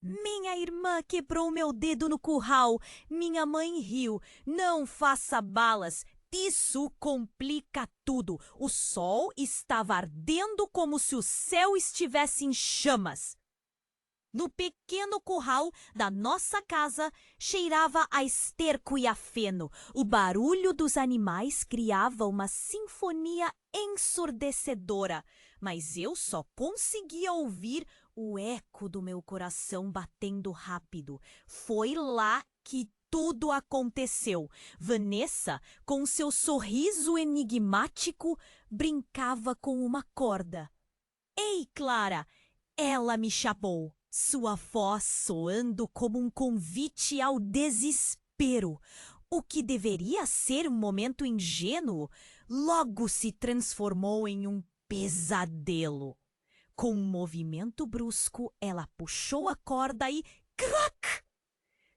Minha irmã quebrou meu dedo no curral. Minha mãe riu. Não faça balas. Isso complica tudo. O sol estava ardendo como se o céu estivesse em chamas. No pequeno curral da nossa casa, cheirava a esterco e a feno. O barulho dos animais criava uma sinfonia ensurdecedora, mas eu só conseguia ouvir o eco do meu coração batendo rápido. Foi lá que tudo aconteceu. Vanessa, com seu sorriso enigmático, brincava com uma corda. Ei, Clara! Ela me chamou, sua voz soando como um convite ao desespero. O que deveria ser um momento ingênuo, logo se transformou em um pesadelo. Com um movimento brusco, ela puxou a corda e crac!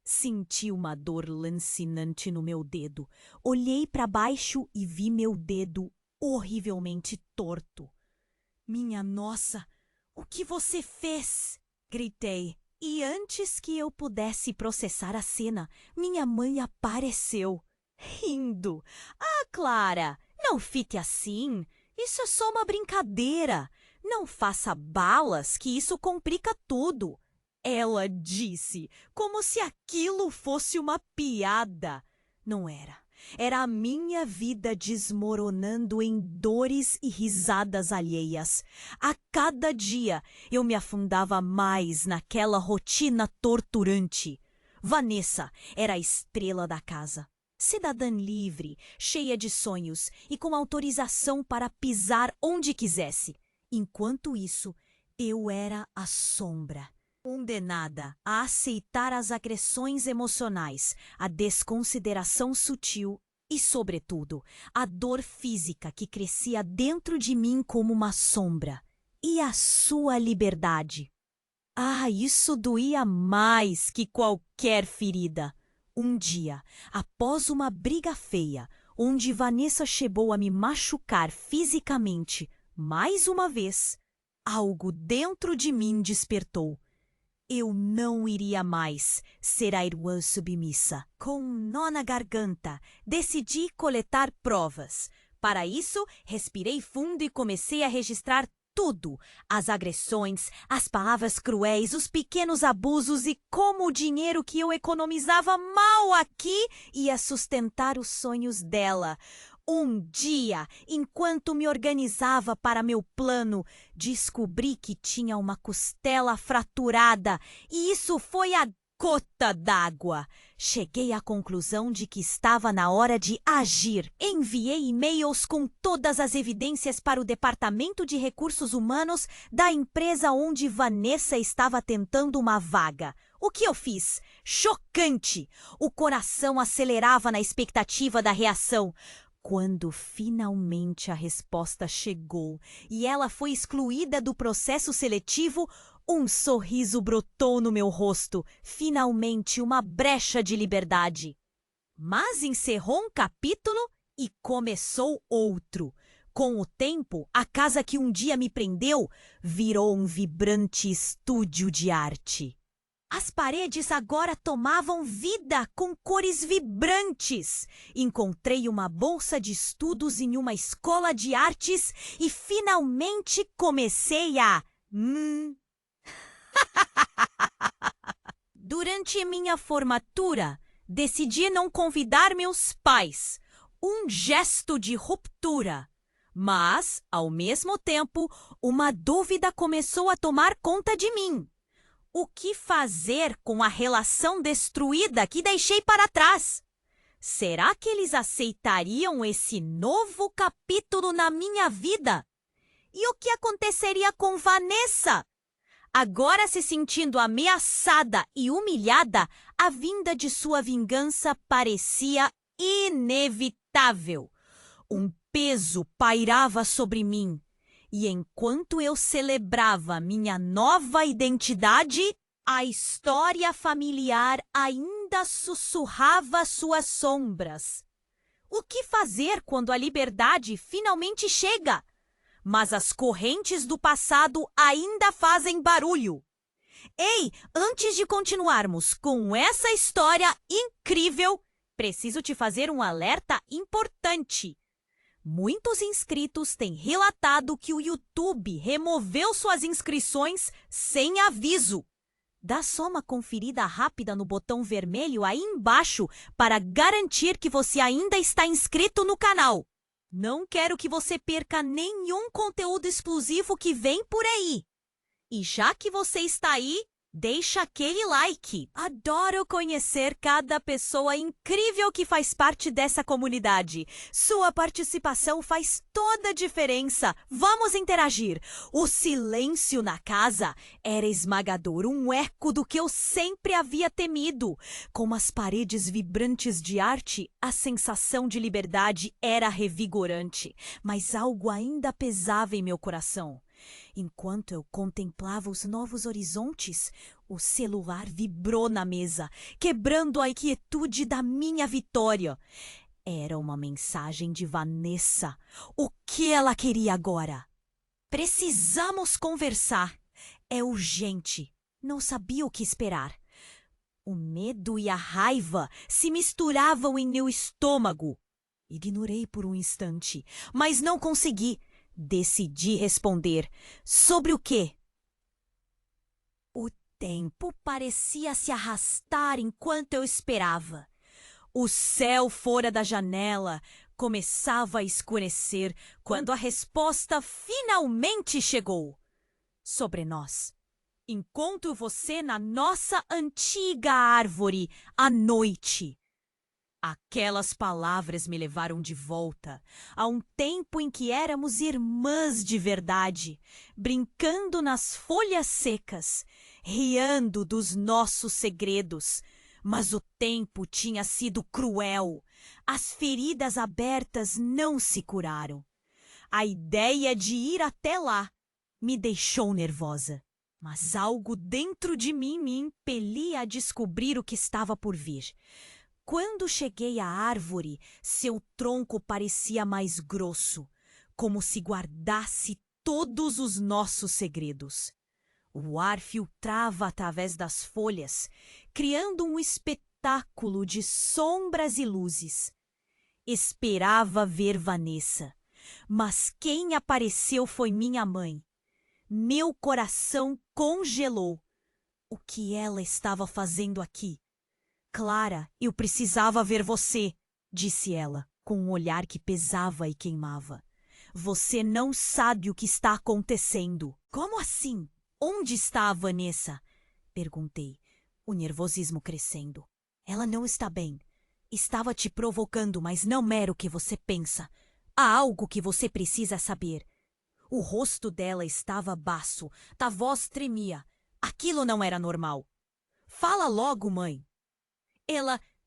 Senti uma dor lancinante no meu dedo. Olhei para baixo e vi meu dedo horrivelmente torto. Minha nossa! O que você fez? Gritei. E antes que eu pudesse processar a cena, minha mãe apareceu, rindo. Ah, Clara, não fique assim. Isso é só uma brincadeira. Não faça balas, que isso complica tudo. Ela disse, como se aquilo fosse uma piada. Não era. Era a minha vida desmoronando em dores e risadas alheias. A cada dia eu me afundava mais naquela rotina torturante. Vanessa era a estrela da casa. Cidadã livre, cheia de sonhos e com autorização para pisar onde quisesse. Enquanto isso, eu era a sombra. Condenada a aceitar as agressões emocionais, a desconsideração sutil e, sobretudo, a dor física que crescia dentro de mim como uma sombra. E a sua liberdade? Ah, isso doía mais que qualquer ferida. Um dia, após uma briga feia, onde Vanessa chegou a me machucar fisicamente, mais uma vez, algo dentro de mim despertou. Eu não iria mais ser a irmã submissa. Com um nó na garganta, decidi coletar provas. Para isso, respirei fundo e comecei a registrar tudo. As agressões, as palavras cruéis, os pequenos abusos e como o dinheiro que eu economizava mal aqui ia sustentar os sonhos dela. Um dia, enquanto me organizava para meu plano, descobri que tinha uma costela fraturada e isso foi a gota d'água. Cheguei à conclusão de que estava na hora de agir. Enviei e-mails com todas as evidências para o Departamento de Recursos Humanos da empresa onde Vanessa estava tentando uma vaga. O que eu fiz? Chocante! O coração acelerava na expectativa da reação. Quando finalmente a resposta chegou e ela foi excluída do processo seletivo, um sorriso brotou no meu rosto, finalmente uma brecha de liberdade. Mas encerrou um capítulo e começou outro. Com o tempo, a casa que um dia me prendeu virou um vibrante estúdio de arte. As paredes agora tomavam vida com cores vibrantes. Encontrei uma bolsa de estudos em uma escola de artes e finalmente comecei a... Durante minha formatura, decidi não convidar meus pais. Um gesto de ruptura. Mas, ao mesmo tempo, uma dúvida começou a tomar conta de mim. O que fazer com a relação destruída que deixei para trás? Será que eles aceitariam esse novo capítulo na minha vida? E o que aconteceria com Vanessa? Agora, se sentindo ameaçada e humilhada, a vinda de sua vingança parecia inevitável. Um peso pairava sobre mim. E enquanto eu celebrava minha nova identidade, a história familiar ainda sussurrava suas sombras. O que fazer quando a liberdade finalmente chega? Mas as correntes do passado ainda fazem barulho. Ei, antes de continuarmos com essa história incrível, preciso te fazer um alerta importante. Muitos inscritos têm relatado que o YouTube removeu suas inscrições sem aviso. Dá só uma conferida rápida no botão vermelho aí embaixo para garantir que você ainda está inscrito no canal. Não quero que você perca nenhum conteúdo exclusivo que vem por aí. E já que você está aí, deixa aquele like. Adoro conhecer cada pessoa incrível que faz parte dessa comunidade. Sua participação faz toda a diferença. Vamos interagir. O silêncio na casa era esmagador, um eco do que eu sempre havia temido. Com as paredes vibrantes de arte, a sensação de liberdade era revigorante, mas algo ainda pesava em meu coração. Enquanto eu contemplava os novos horizontes, o celular vibrou na mesa, quebrando a quietude da minha vitória. Era uma mensagem de Vanessa. O que ela queria agora? Precisamos conversar. É urgente. Não sabia o que esperar. O medo e a raiva se misturavam em meu estômago. Ignorei por um instante, mas não consegui. Decidi responder. Sobre o quê? O tempo parecia se arrastar enquanto eu esperava. O céu fora da janela começava a escurecer quando a resposta finalmente chegou. Sobre nós. Encontro você na nossa antiga árvore à noite. Aquelas palavras me levaram de volta a um tempo em que éramos irmãs de verdade, brincando nas folhas secas, riando dos nossos segredos. Mas o tempo tinha sido cruel. As feridas abertas não se curaram. A ideia de ir até lá me deixou nervosa. Mas algo dentro de mim me impelia a descobrir o que estava por vir. Quando cheguei à árvore, seu tronco parecia mais grosso, como se guardasse todos os nossos segredos. O ar filtrava através das folhas, criando um espetáculo de sombras e luzes. Esperava ver Vanessa, mas quem apareceu foi minha mãe. Meu coração congelou. O que ela estava fazendo aqui? Clara, eu precisava ver você, disse ela, com um olhar que pesava e queimava. Você não sabe o que está acontecendo. Como assim? Onde está a Vanessa? Perguntei, o nervosismo crescendo. Ela não está bem. Estava te provocando, mas não era o que você pensa. Há algo que você precisa saber. O rosto dela estava baço, a voz tremia. Aquilo não era normal. Fala logo, mãe.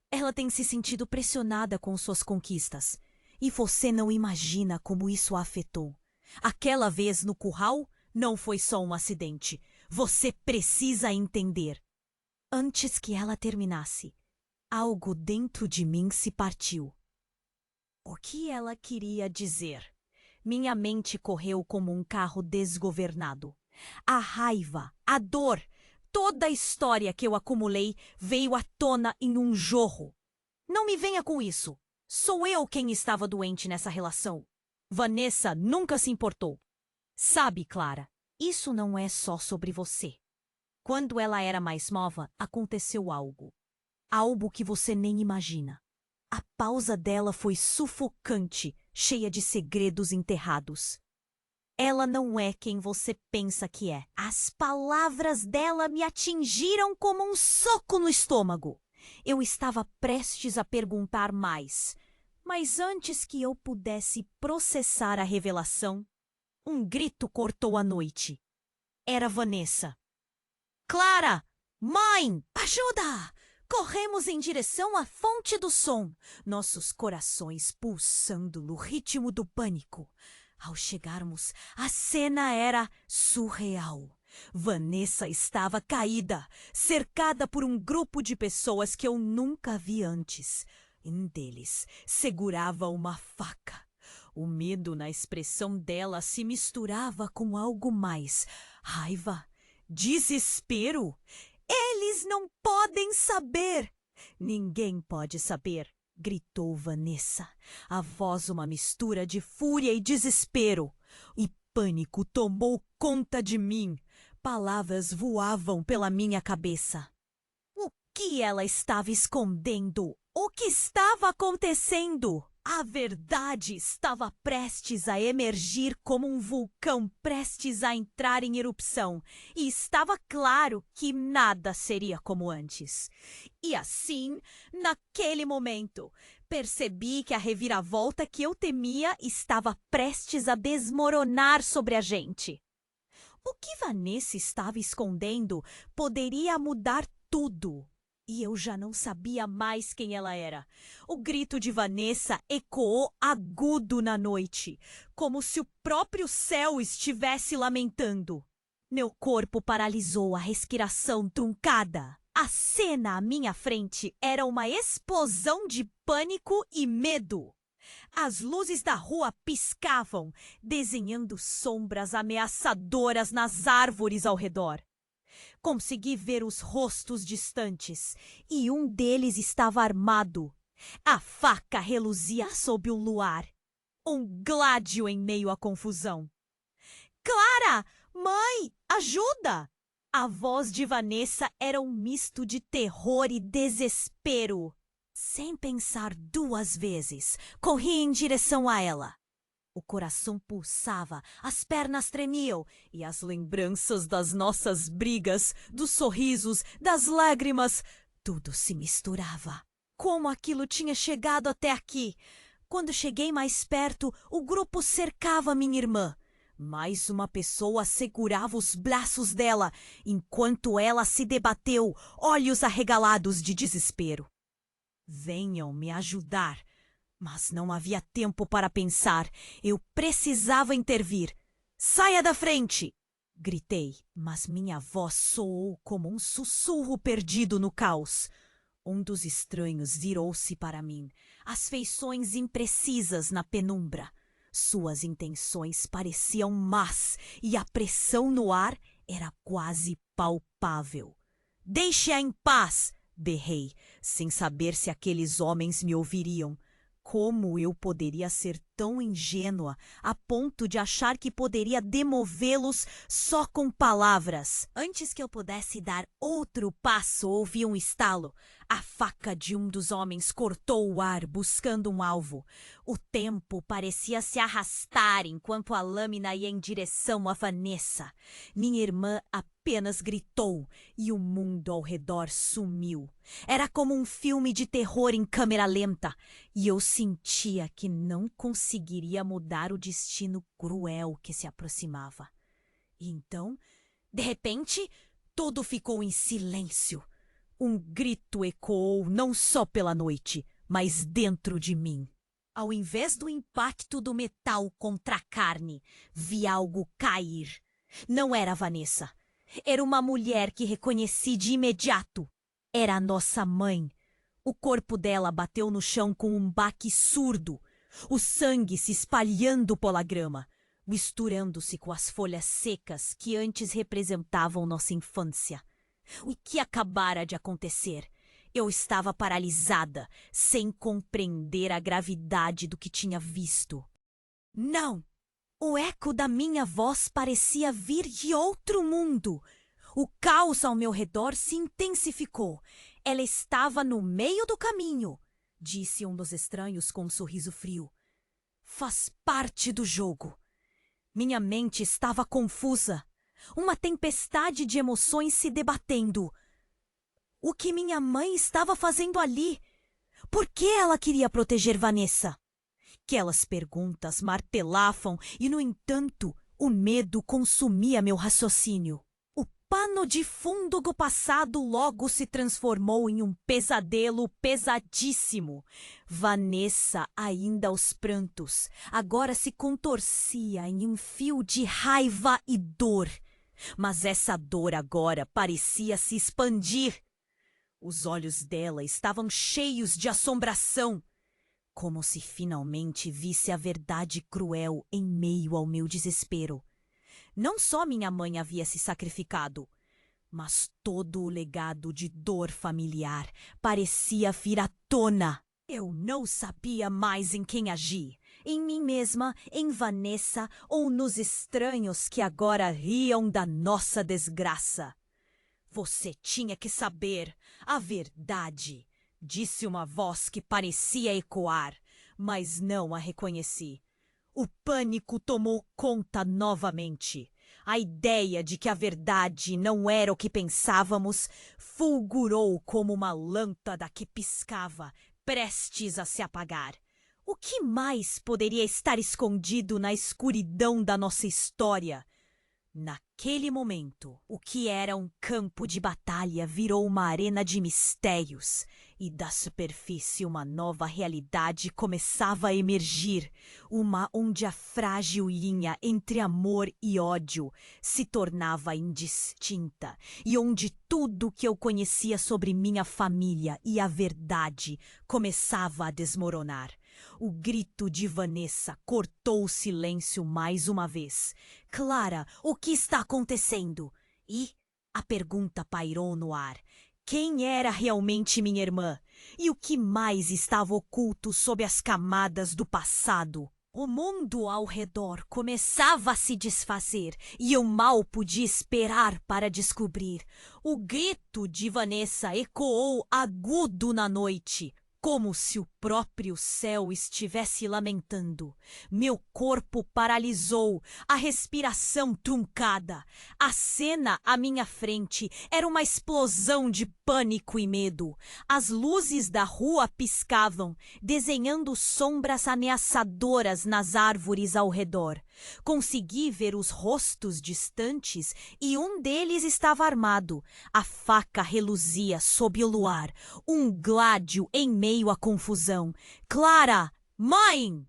Ela tem se sentido pressionada com suas conquistas. E você não imagina como isso a afetou. Aquela vez no curral não foi só um acidente. Você precisa entender. Antes que ela terminasse, algo dentro de mim se partiu. O que ela queria dizer? Minha mente correu como um carro desgovernado. A raiva, a dor, toda a história que eu acumulei veio à tona em um jorro. Não me venha com isso. Sou eu quem estava doente nessa relação. Vanessa nunca se importou. Sabe, Clara, isso não é só sobre você. Quando ela era mais nova, aconteceu algo. Algo que você nem imagina. A pausa dela foi sufocante, cheia de segredos enterrados. Ela não é quem você pensa que é. As palavras dela me atingiram como um soco no estômago. Eu estava prestes a perguntar mais, mas antes que eu pudesse processar a revelação, um grito cortou a noite. Era Vanessa. Clara! Mãe! Ajuda! Corremos em direção à fonte do som, nossos corações pulsando no ritmo do pânico. Ao chegarmos, a cena era surreal. Vanessa estava caída, cercada por um grupo de pessoas que eu nunca vi antes. Um deles segurava uma faca. O medo na expressão dela se misturava com algo mais. Raiva, Desespero? Eles não podem saber. Ninguém pode saber, gritou Vanessa, a voz uma mistura de fúria e desespero. E pânico tomou conta de mim. Palavras voavam pela minha cabeça. O que ela estava escondendo? O que estava acontecendo? A verdade estava prestes a emergir como um vulcão prestes a entrar em erupção, e estava claro que nada seria como antes. E assim, naquele momento, percebi que a reviravolta que eu temia estava prestes a desmoronar sobre a gente. O que Vanessa estava escondendo poderia mudar tudo. E eu já não sabia mais quem ela era. O grito de Vanessa ecoou agudo na noite, como se o próprio céu estivesse lamentando. Meu corpo paralisou, a respiração truncada. A cena à minha frente era uma explosão de pânico e medo. As luzes da rua piscavam, desenhando sombras ameaçadoras nas árvores ao redor. Consegui ver os rostos distantes, e um deles estava armado. A faca reluzia sob o luar. Um gládio em meio à confusão. Clara! Mãe! Ajuda! A voz de Vanessa era um misto de terror e desespero. Sem pensar duas vezes, corri em direção a ela. O coração pulsava, as pernas tremiam e as lembranças das nossas brigas, dos sorrisos, das lágrimas, tudo se misturava. Como aquilo tinha chegado até aqui? Quando cheguei mais perto, o grupo cercava minha irmã. Mais uma pessoa segurava os braços dela, enquanto ela se debateu, olhos arregalados de desespero. Venham me ajudar. Mas não havia tempo para pensar. Eu precisava intervir. Saia da frente! Gritei, mas minha voz soou como um sussurro perdido no caos. Um dos estranhos virou-se para mim, as feições imprecisas na penumbra. Suas intenções pareciam más e a pressão no ar era quase palpável. Deixe-a em paz! Berrei, sem saber se aqueles homens me ouviriam. Como eu poderia ser tão ingênua a ponto de achar que poderia demovê-los só com palavras? Antes que eu pudesse dar outro passo, ouvi um estalo. A faca de um dos homens cortou o ar, buscando um alvo. O tempo parecia se arrastar enquanto a lâmina ia em direção a Vanessa. Minha irmã apenas gritou e o mundo ao redor sumiu. Era como um filme de terror em câmera lenta, e eu sentia que não conseguiria mudar o destino cruel que se aproximava. E então, de repente, tudo ficou em silêncio. Um grito ecoou não só pela noite, mas dentro de mim. Ao invés do impacto do metal contra a carne, vi algo cair. Não era Vanessa. Era uma mulher que reconheci de imediato. Era a nossa mãe. O corpo dela bateu no chão com um baque surdo, o sangue se espalhando pela grama, misturando-se com as folhas secas que antes representavam nossa infância. O que acabara de acontecer? Eu estava paralisada, sem compreender a gravidade do que tinha visto. Não! O eco da minha voz parecia vir de outro mundo. O caos ao meu redor se intensificou. Ela estava no meio do caminho, disse um dos estranhos com um sorriso frio. Faz parte do jogo. Minha mente estava confusa. Uma tempestade de emoções se debatendo. O que minha mãe estava fazendo ali? Por que ela queria proteger Vanessa? Aquelas perguntas martelavam e, no entanto, o medo consumia meu raciocínio. O pano de fundo do passado logo se transformou em um pesadelo pesadíssimo. Vanessa, ainda aos prantos, agora se contorcia em um fio de raiva e dor. Mas essa dor agora parecia se expandir. Os olhos dela estavam cheios de assombração, como se finalmente visse a verdade cruel em meio ao meu desespero. Não só minha mãe havia se sacrificado, Mas todo o legado de dor familiar parecia vir à tona. Eu não sabia mais em quem agir. Em mim mesma, em Vanessa ou nos estranhos que agora riam da nossa desgraça. Você tinha que saber a verdade, disse uma voz que parecia ecoar, mas não a reconheci. O pânico tomou conta novamente. A ideia de que a verdade não era o que pensávamos fulgurou como uma lâmpada que piscava, prestes a se apagar. O que mais poderia estar escondido na escuridão da nossa história? Naquele momento, o que era um campo de batalha virou uma arena de mistérios, e da superfície uma nova realidade começava a emergir, uma onde a frágil linha entre amor e ódio se tornava indistinta, e onde tudo que eu conhecia sobre minha família e a verdade começava a desmoronar. O grito de Vanessa cortou o silêncio mais uma vez. Clara, o que está acontecendo? E a pergunta pairou no ar. Quem era realmente minha irmã? E o que mais estava oculto sob as camadas do passado? O mundo ao redor começava a se desfazer e eu mal podia esperar para descobrir. O grito de Vanessa ecoou agudo na noite, como se o próprio céu estivesse lamentando. Meu corpo paralisou, a respiração truncada. A cena à minha frente era uma explosão de pânico e medo. As luzes da rua piscavam, desenhando sombras ameaçadoras nas árvores ao redor. Consegui ver os rostos distantes e um deles estava armado. A faca reluzia sob o luar, um gládio em meio à confusão. Clara! Mãe!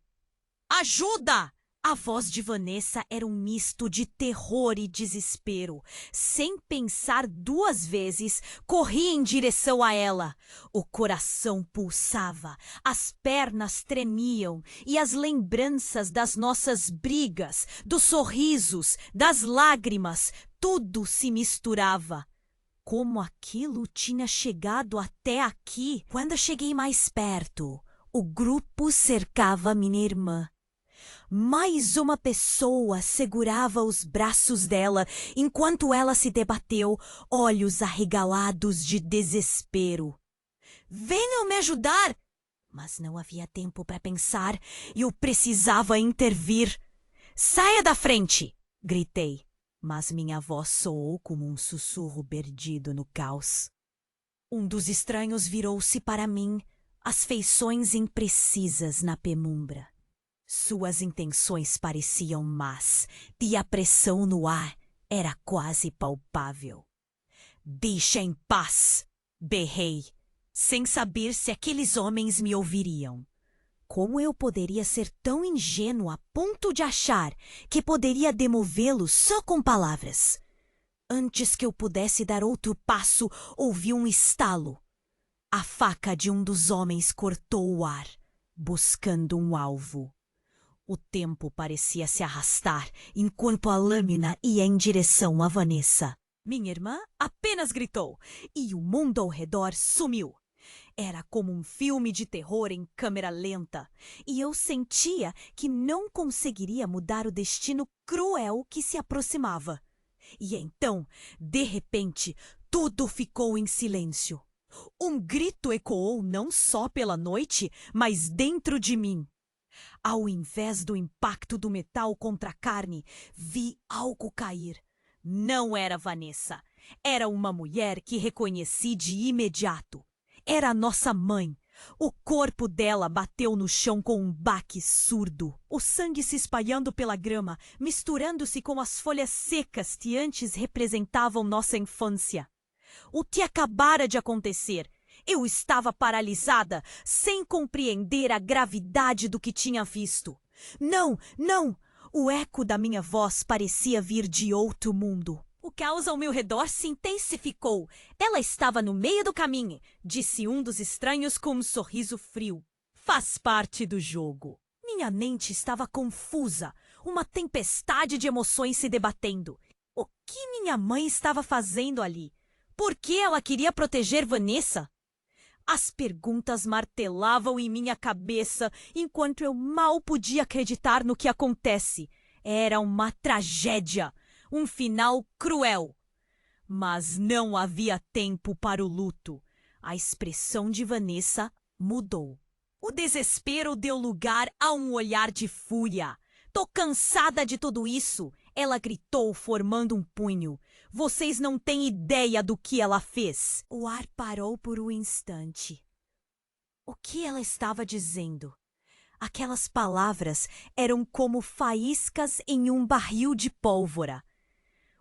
Ajuda! A voz de Vanessa era um misto de terror e desespero. Sem pensar duas vezes, corri em direção a ela. O coração pulsava, as pernas tremiam e as lembranças das nossas brigas, dos sorrisos, das lágrimas, tudo se misturava. Como aquilo tinha chegado até aqui? Quando cheguei mais perto, o grupo cercava minha irmã. Mais uma pessoa segurava os braços dela enquanto ela se debateu, olhos arregalados de desespero. Venham me ajudar! Mas não havia tempo para pensar e eu precisava intervir. Saia da frente! Gritei, mas minha voz soou como um sussurro perdido no caos. Um dos estranhos virou-se para mim, as feições imprecisas na penumbra. Suas intenções pareciam más e a pressão no ar era quase palpável. Deixa em paz! Berrei, sem saber se aqueles homens me ouviriam. Como eu poderia ser tão ingênua a ponto de achar que poderia demovê-los só com palavras? Antes que eu pudesse dar outro passo, ouvi um estalo. A faca de um dos homens cortou o ar, buscando um alvo. O tempo parecia se arrastar enquanto a lâmina ia em direção a Vanessa. Minha irmã apenas gritou e o mundo ao redor sumiu. Era como um filme de terror em câmera lenta e eu sentia que não conseguiria mudar o destino cruel que se aproximava. E então, de repente, tudo ficou em silêncio. Um grito ecoou não só pela noite, mas dentro de mim. Ao invés do impacto do metal contra a carne, vi algo cair. Não era Vanessa. Era uma mulher que reconheci de imediato. Era a nossa mãe. O corpo dela bateu no chão com um baque surdo. O sangue se espalhando pela grama, misturando-se com as folhas secas que antes representavam nossa infância. O que acabara de acontecer? Eu estava paralisada, sem compreender a gravidade do que tinha visto. Não, não! O eco da minha voz parecia vir de outro mundo. O caos ao meu redor se intensificou. Ela estava no meio do caminho, disse um dos estranhos com um sorriso frio. Faz parte do jogo. Minha mente estava confusa, uma tempestade de emoções se debatendo. O que minha mãe estava fazendo ali? Por que ela queria proteger Vanessa? As perguntas martelavam em minha cabeça enquanto eu mal podia acreditar no que acontece. Era uma tragédia, um final cruel. Mas não havia tempo para o luto. A expressão de Vanessa mudou. O desespero deu lugar a um olhar de fúria. Tô cansada de tudo isso, ela gritou, formando um punho. Vocês não têm ideia do que ela fez. O ar parou por um instante. O que ela estava dizendo? Aquelas palavras eram como faíscas em um barril de pólvora.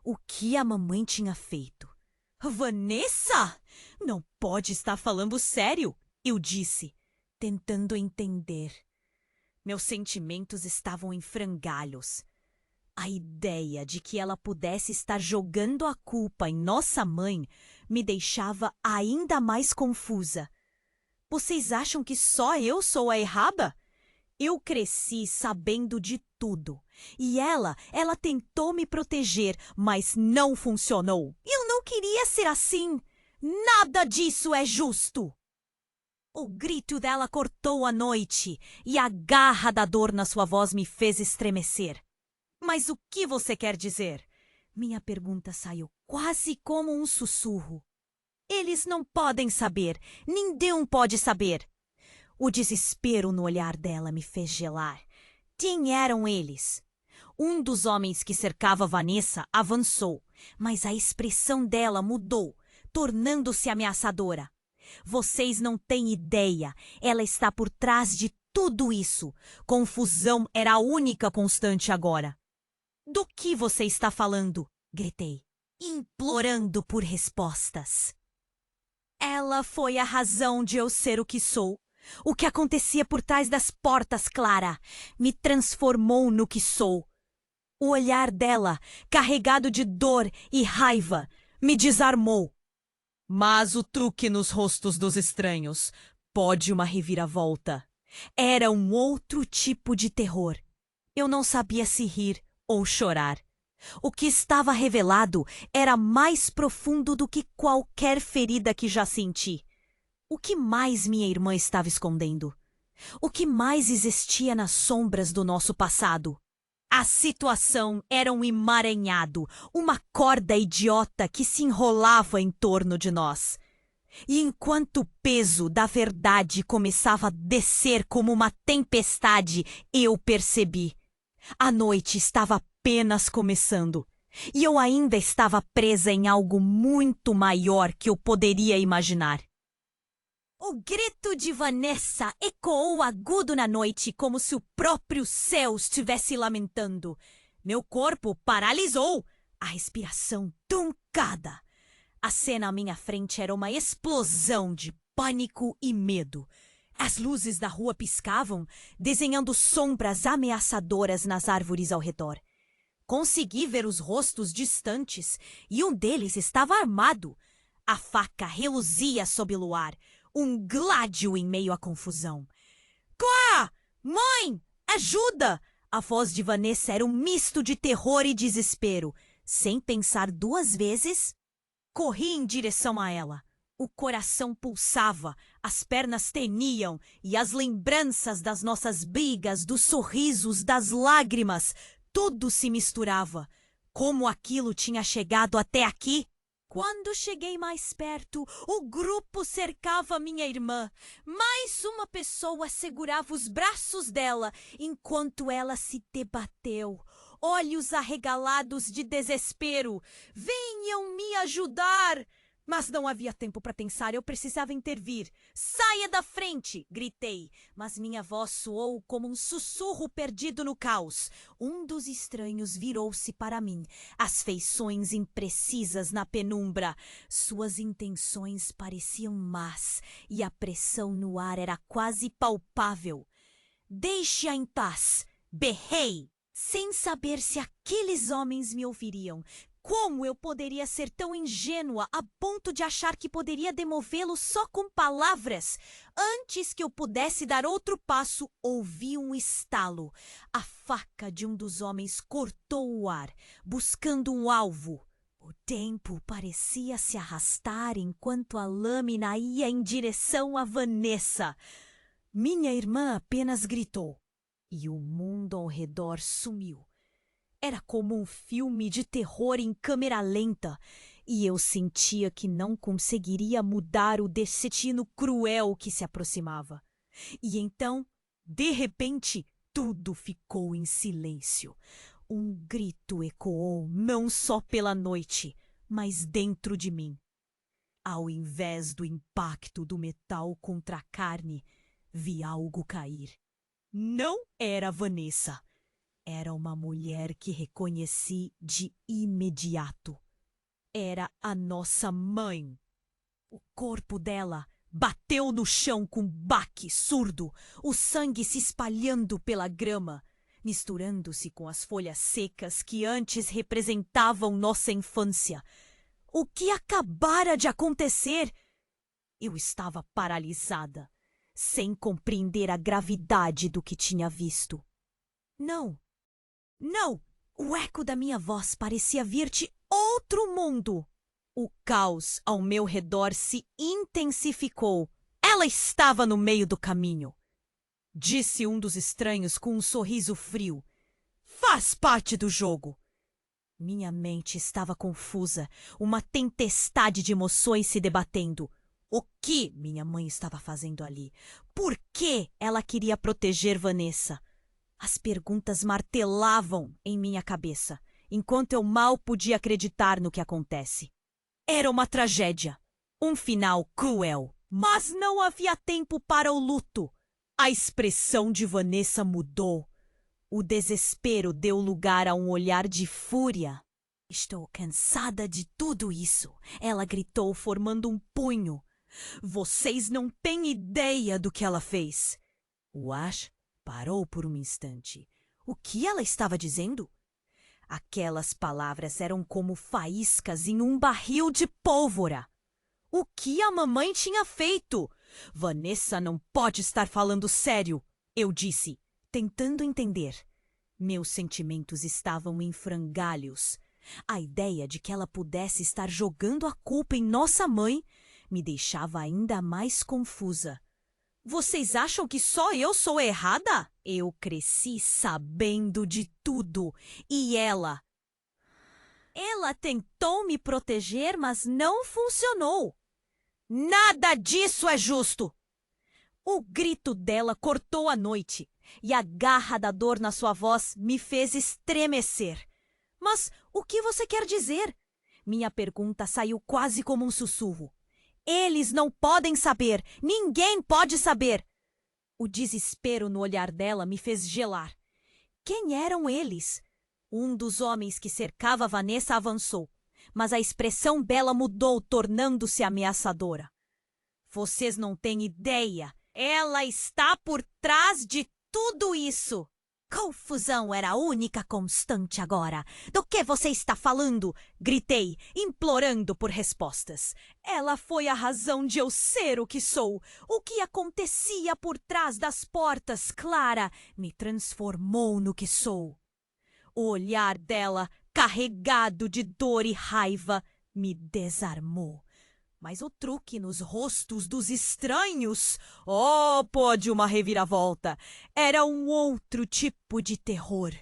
O que a mamãe tinha feito? Vanessa? Não pode estar falando sério, eu disse, tentando entender. Meus sentimentos estavam em frangalhos. A ideia de que ela pudesse estar jogando a culpa em nossa mãe me deixava ainda mais confusa. Vocês acham que só eu sou a errada? Eu cresci sabendo de tudo. E ela tentou me proteger, mas não funcionou. Eu não queria ser assim. Nada disso é justo. O grito dela cortou a noite e a garra da dor na sua voz me fez estremecer. Mas o que você quer dizer? Minha pergunta saiu quase como um sussurro. Eles não podem saber. Ninguém pode saber. O desespero no olhar dela me fez gelar. Quem eram eles? Um dos homens que cercava Vanessa avançou, mas a expressão dela mudou, tornando-se ameaçadora. Vocês não têm ideia. Ela está por trás de tudo isso. Confusão era a única constante agora. Do que você está falando? Gritei, implorando por respostas. Ela foi a razão de eu ser o que sou. O que acontecia por trás das portas, Clara, me transformou no que sou. O olhar dela, carregado de dor e raiva, me desarmou. Mas o truque nos rostos dos estranhos pode uma reviravolta. Era um outro tipo de terror. Eu não sabia se rir ou chorar. O que estava revelado era mais profundo do que qualquer ferida que já senti. O que mais minha irmã estava escondendo? O que mais existia nas sombras do nosso passado? A situação era um emaranhado, uma corda idiota que se enrolava em torno de nós. E enquanto o peso da verdade começava a descer como uma tempestade, eu percebi. A noite estava apenas começando. E eu ainda estava presa em algo muito maior que eu poderia imaginar. O grito de Vanessa ecoou agudo na noite, como se o próprio céu estivesse lamentando. Meu corpo paralisou, a respiração truncada. A cena à minha frente era uma explosão de pânico e medo. As luzes da rua piscavam, desenhando sombras ameaçadoras nas árvores ao redor. Consegui ver os rostos distantes e um deles estava armado. A faca reluzia sob o luar. Um gládio em meio à confusão. Clá! Mãe! Ajuda! A voz de Vanessa era um misto de terror e desespero. Sem pensar duas vezes, corri em direção a ela. O coração pulsava, as pernas tremiam e as lembranças das nossas brigas, dos sorrisos, das lágrimas, tudo se misturava. Como aquilo tinha chegado até aqui? Quando cheguei mais perto, o grupo cercava minha irmã. Mais uma pessoa segurava os braços dela, enquanto ela se debateu. Olhos arregalados de desespero. Venham me ajudar! Mas não havia tempo para pensar, eu precisava intervir. Saia da frente! Gritei, mas minha voz soou como um sussurro perdido no caos. Um dos estranhos virou-se para mim, as feições imprecisas na penumbra. Suas intenções pareciam más e a pressão no ar era quase palpável. Deixe-a em paz! Berrei! Sem saber se aqueles homens me ouviriam. Como eu poderia ser tão ingênua a ponto de achar que poderia demovê-lo só com palavras? Antes que eu pudesse dar outro passo, ouvi um estalo. A faca de um dos homens cortou o ar, buscando um alvo. O tempo parecia se arrastar enquanto a lâmina ia em direção a Vanessa. Minha irmã apenas gritou, e o mundo ao redor sumiu. Era como um filme de terror em câmera lenta, e eu sentia que não conseguiria mudar o destino cruel que se aproximava. E então, de repente, tudo ficou em silêncio. Um grito ecoou não só pela noite, mas dentro de mim. Ao invés do impacto do metal contra a carne, vi algo cair. Não era Vanessa. Era uma mulher que reconheci de imediato. Era a nossa mãe. O corpo dela bateu no chão com um baque surdo, o sangue se espalhando pela grama, misturando-se com as folhas secas que antes representavam nossa infância. O que acabara de acontecer? Eu estava paralisada, sem compreender a gravidade do que tinha visto. Não! Não! O eco da minha voz parecia vir de outro mundo. O caos ao meu redor se intensificou. Ela estava no meio do caminho. Disse um dos estranhos com um sorriso frio. Faz parte do jogo. Minha mente estava confusa, uma tempestade de emoções se debatendo. O que minha mãe estava fazendo ali? Por que ela queria proteger Vanessa? As perguntas martelavam em minha cabeça, enquanto eu mal podia acreditar no que acontece. Era uma tragédia, um final cruel, mas não havia tempo para o luto. A expressão de Vanessa mudou. O desespero deu lugar a um olhar de fúria. Estou cansada de tudo isso, ela gritou, formando um punho. Vocês não têm ideia do que ela fez. O Ash parou por um instante. O que ela estava dizendo? Aquelas palavras eram como faíscas em um barril de pólvora. O que a mamãe tinha feito? Vanessa não pode estar falando sério, eu disse, tentando entender. Meus sentimentos estavam em frangalhos. A ideia de que ela pudesse estar jogando a culpa em nossa mãe me deixava ainda mais confusa. Vocês acham que só eu sou errada? Eu cresci sabendo de tudo. E ela? Ela tentou me proteger, mas não funcionou. Nada disso é justo! O grito dela cortou a noite, e a garra da dor na sua voz me fez estremecer. Mas o que você quer dizer? Minha pergunta saiu quase como um sussurro. Eles não podem saber. Ninguém pode saber. O desespero no olhar dela me fez gelar. Quem eram eles? Um dos homens que cercava Vanessa avançou, mas a expressão dela mudou, tornando-se ameaçadora. Vocês não têm ideia. Ela está por trás de tudo isso. Confusão era a única constante agora. Do que você está falando? Gritei, implorando por respostas. Ela foi a razão de eu ser o que sou. O que acontecia por trás das portas, Clara, me transformou no que sou. O olhar dela, carregado de dor e raiva, me desarmou. Mas o truque nos rostos dos estranhos, pode uma reviravolta, era um outro tipo de terror.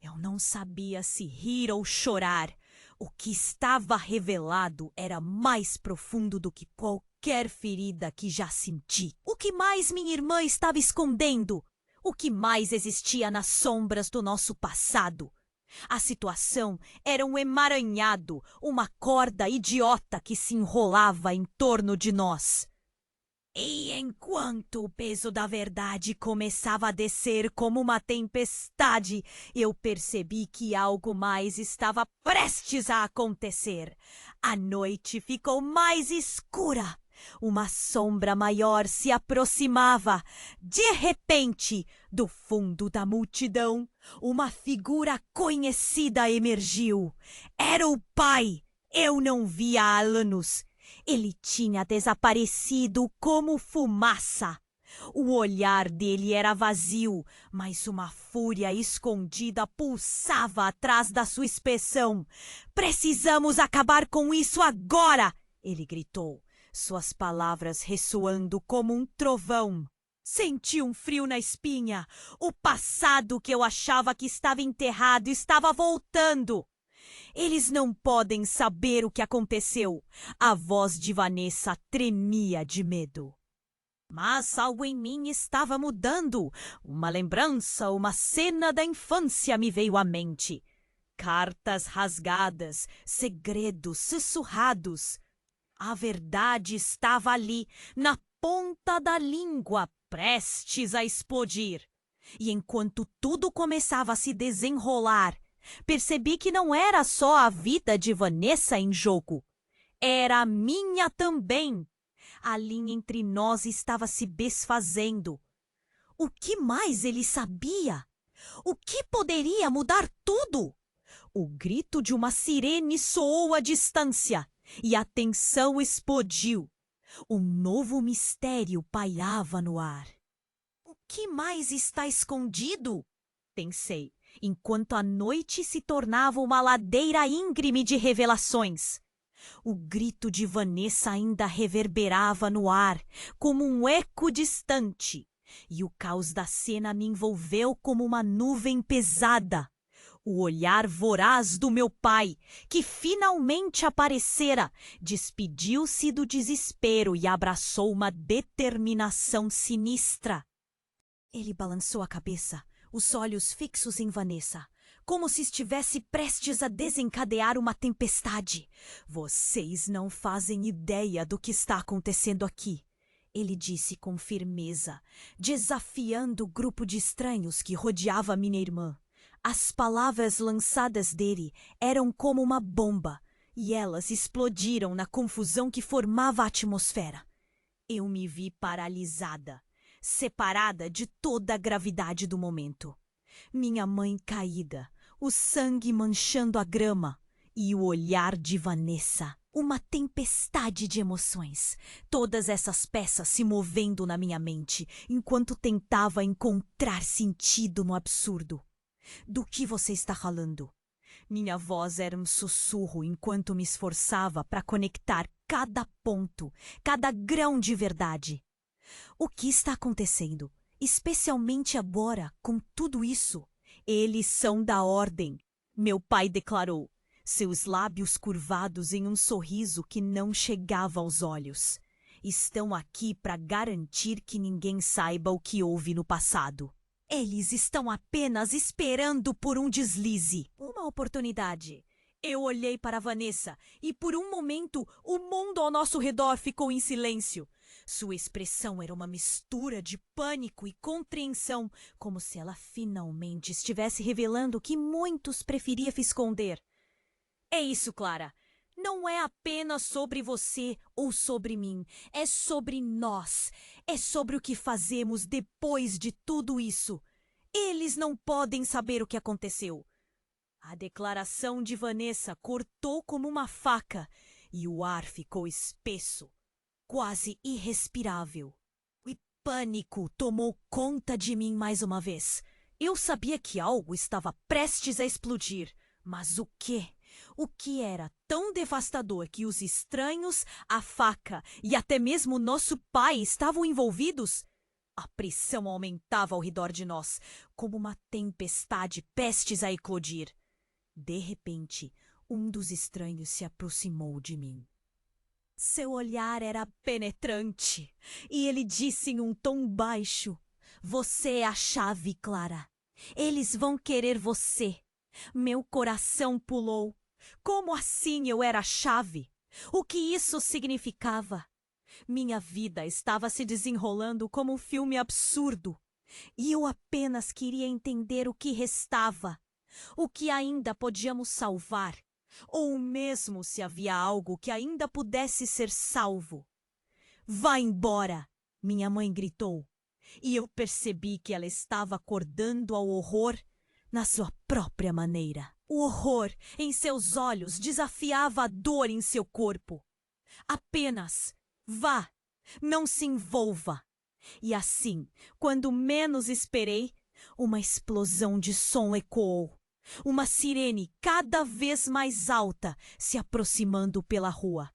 Eu não sabia se rir ou chorar. O que estava revelado era mais profundo do que qualquer ferida que já senti. O que mais minha irmã estava escondendo? O que mais existia nas sombras do nosso passado? A situação era um emaranhado, uma corda idiota que se enrolava em torno de nós. E enquanto o peso da verdade começava a descer como uma tempestade, eu percebi que algo mais estava prestes a acontecer. A noite ficou mais escura. Uma sombra maior se aproximava. De repente, do fundo da multidão, uma figura conhecida emergiu. Era o pai. Eu não via há anos. Ele tinha desaparecido como fumaça. O olhar dele era vazio, mas uma fúria escondida pulsava atrás da sua expressão. Precisamos acabar com isso agora! Ele gritou, suas palavras ressoando como um trovão. Senti um frio na espinha. O passado que eu achava que estava enterrado estava voltando. Eles não podem saber o que aconteceu. A voz de Vanessa tremia de medo. Mas algo em mim estava mudando. Uma lembrança, uma cena da infância me veio à mente. Cartas rasgadas, segredos sussurrados. A verdade estava ali, na ponta da língua, prestes a explodir. E enquanto tudo começava a se desenrolar, percebi que não era só a vida de Vanessa em jogo. Era a minha também. A linha entre nós estava se desfazendo. O que mais ele sabia? O que poderia mudar tudo? O grito de uma sirene soou à distância e a tensão explodiu. Um novo mistério pairava no ar. O que mais está escondido? Pensei, enquanto a noite se tornava uma ladeira íngreme de revelações. O grito de Vanessa ainda reverberava no ar, como um eco distante, e o caos da cena me envolveu como uma nuvem pesada. O olhar voraz do meu pai, que finalmente aparecera, despediu-se do desespero e abraçou uma determinação sinistra. Ele balançou a cabeça, os olhos fixos em Vanessa, como se estivesse prestes a desencadear uma tempestade. Vocês não fazem ideia do que está acontecendo aqui, ele disse com firmeza, desafiando o grupo de estranhos que rodeava minha irmã. As palavras lançadas dele eram como uma bomba, e elas explodiram na confusão que formava a atmosfera. Eu me vi paralisada, separada de toda a gravidade do momento. Minha mãe caída, o sangue manchando a grama e o olhar de Vanessa. Uma tempestade de emoções. Todas essas peças se movendo na minha mente, enquanto tentava encontrar sentido no absurdo. Do que você está falando? Minha voz era um sussurro enquanto me esforçava para conectar cada ponto, cada grão de verdade. O que está acontecendo? Especialmente agora, com tudo isso. Eles são da ordem, meu pai declarou, seus lábios curvados em um sorriso que não chegava aos olhos. Estão aqui para garantir que ninguém saiba o que houve no passado. Eles estão apenas esperando por um deslize, uma oportunidade. Eu olhei para Vanessa e por um momento o mundo ao nosso redor ficou em silêncio. Sua expressão era uma mistura de pânico e compreensão, como se ela finalmente estivesse revelando o que muitos preferiam esconder. É isso, Clara. Não é apenas sobre você ou sobre mim. É sobre nós. É sobre o que fazemos depois de tudo isso. Eles não podem saber o que aconteceu. A declaração de Vanessa cortou como uma faca e o ar ficou espesso, quase irrespirável. O pânico tomou conta de mim mais uma vez. Eu sabia que algo estava prestes a explodir, mas o quê? O que era tão devastador que os estranhos, a faca e até mesmo nosso pai estavam envolvidos? A pressão aumentava ao redor de nós, como uma tempestade prestes a eclodir. De repente, um dos estranhos se aproximou de mim. Seu olhar era penetrante, e ele disse em um tom baixo: "Você é a chave, Clara. Eles vão querer você." Meu coração pulou. Como assim eu era a chave? O que isso significava? Minha vida estava se desenrolando como um filme absurdo. E eu apenas queria entender o que restava. O que ainda podíamos salvar. Ou mesmo se havia algo que ainda pudesse ser salvo. Vá embora! Minha mãe gritou. E eu percebi que ela estava acordando ao horror na sua própria maneira. O horror em seus olhos desafiava a dor em seu corpo. Apenas vá, não se envolva. E assim, quando menos esperei, uma explosão de som ecoou. Uma sirene cada vez mais alta se aproximando pela rua.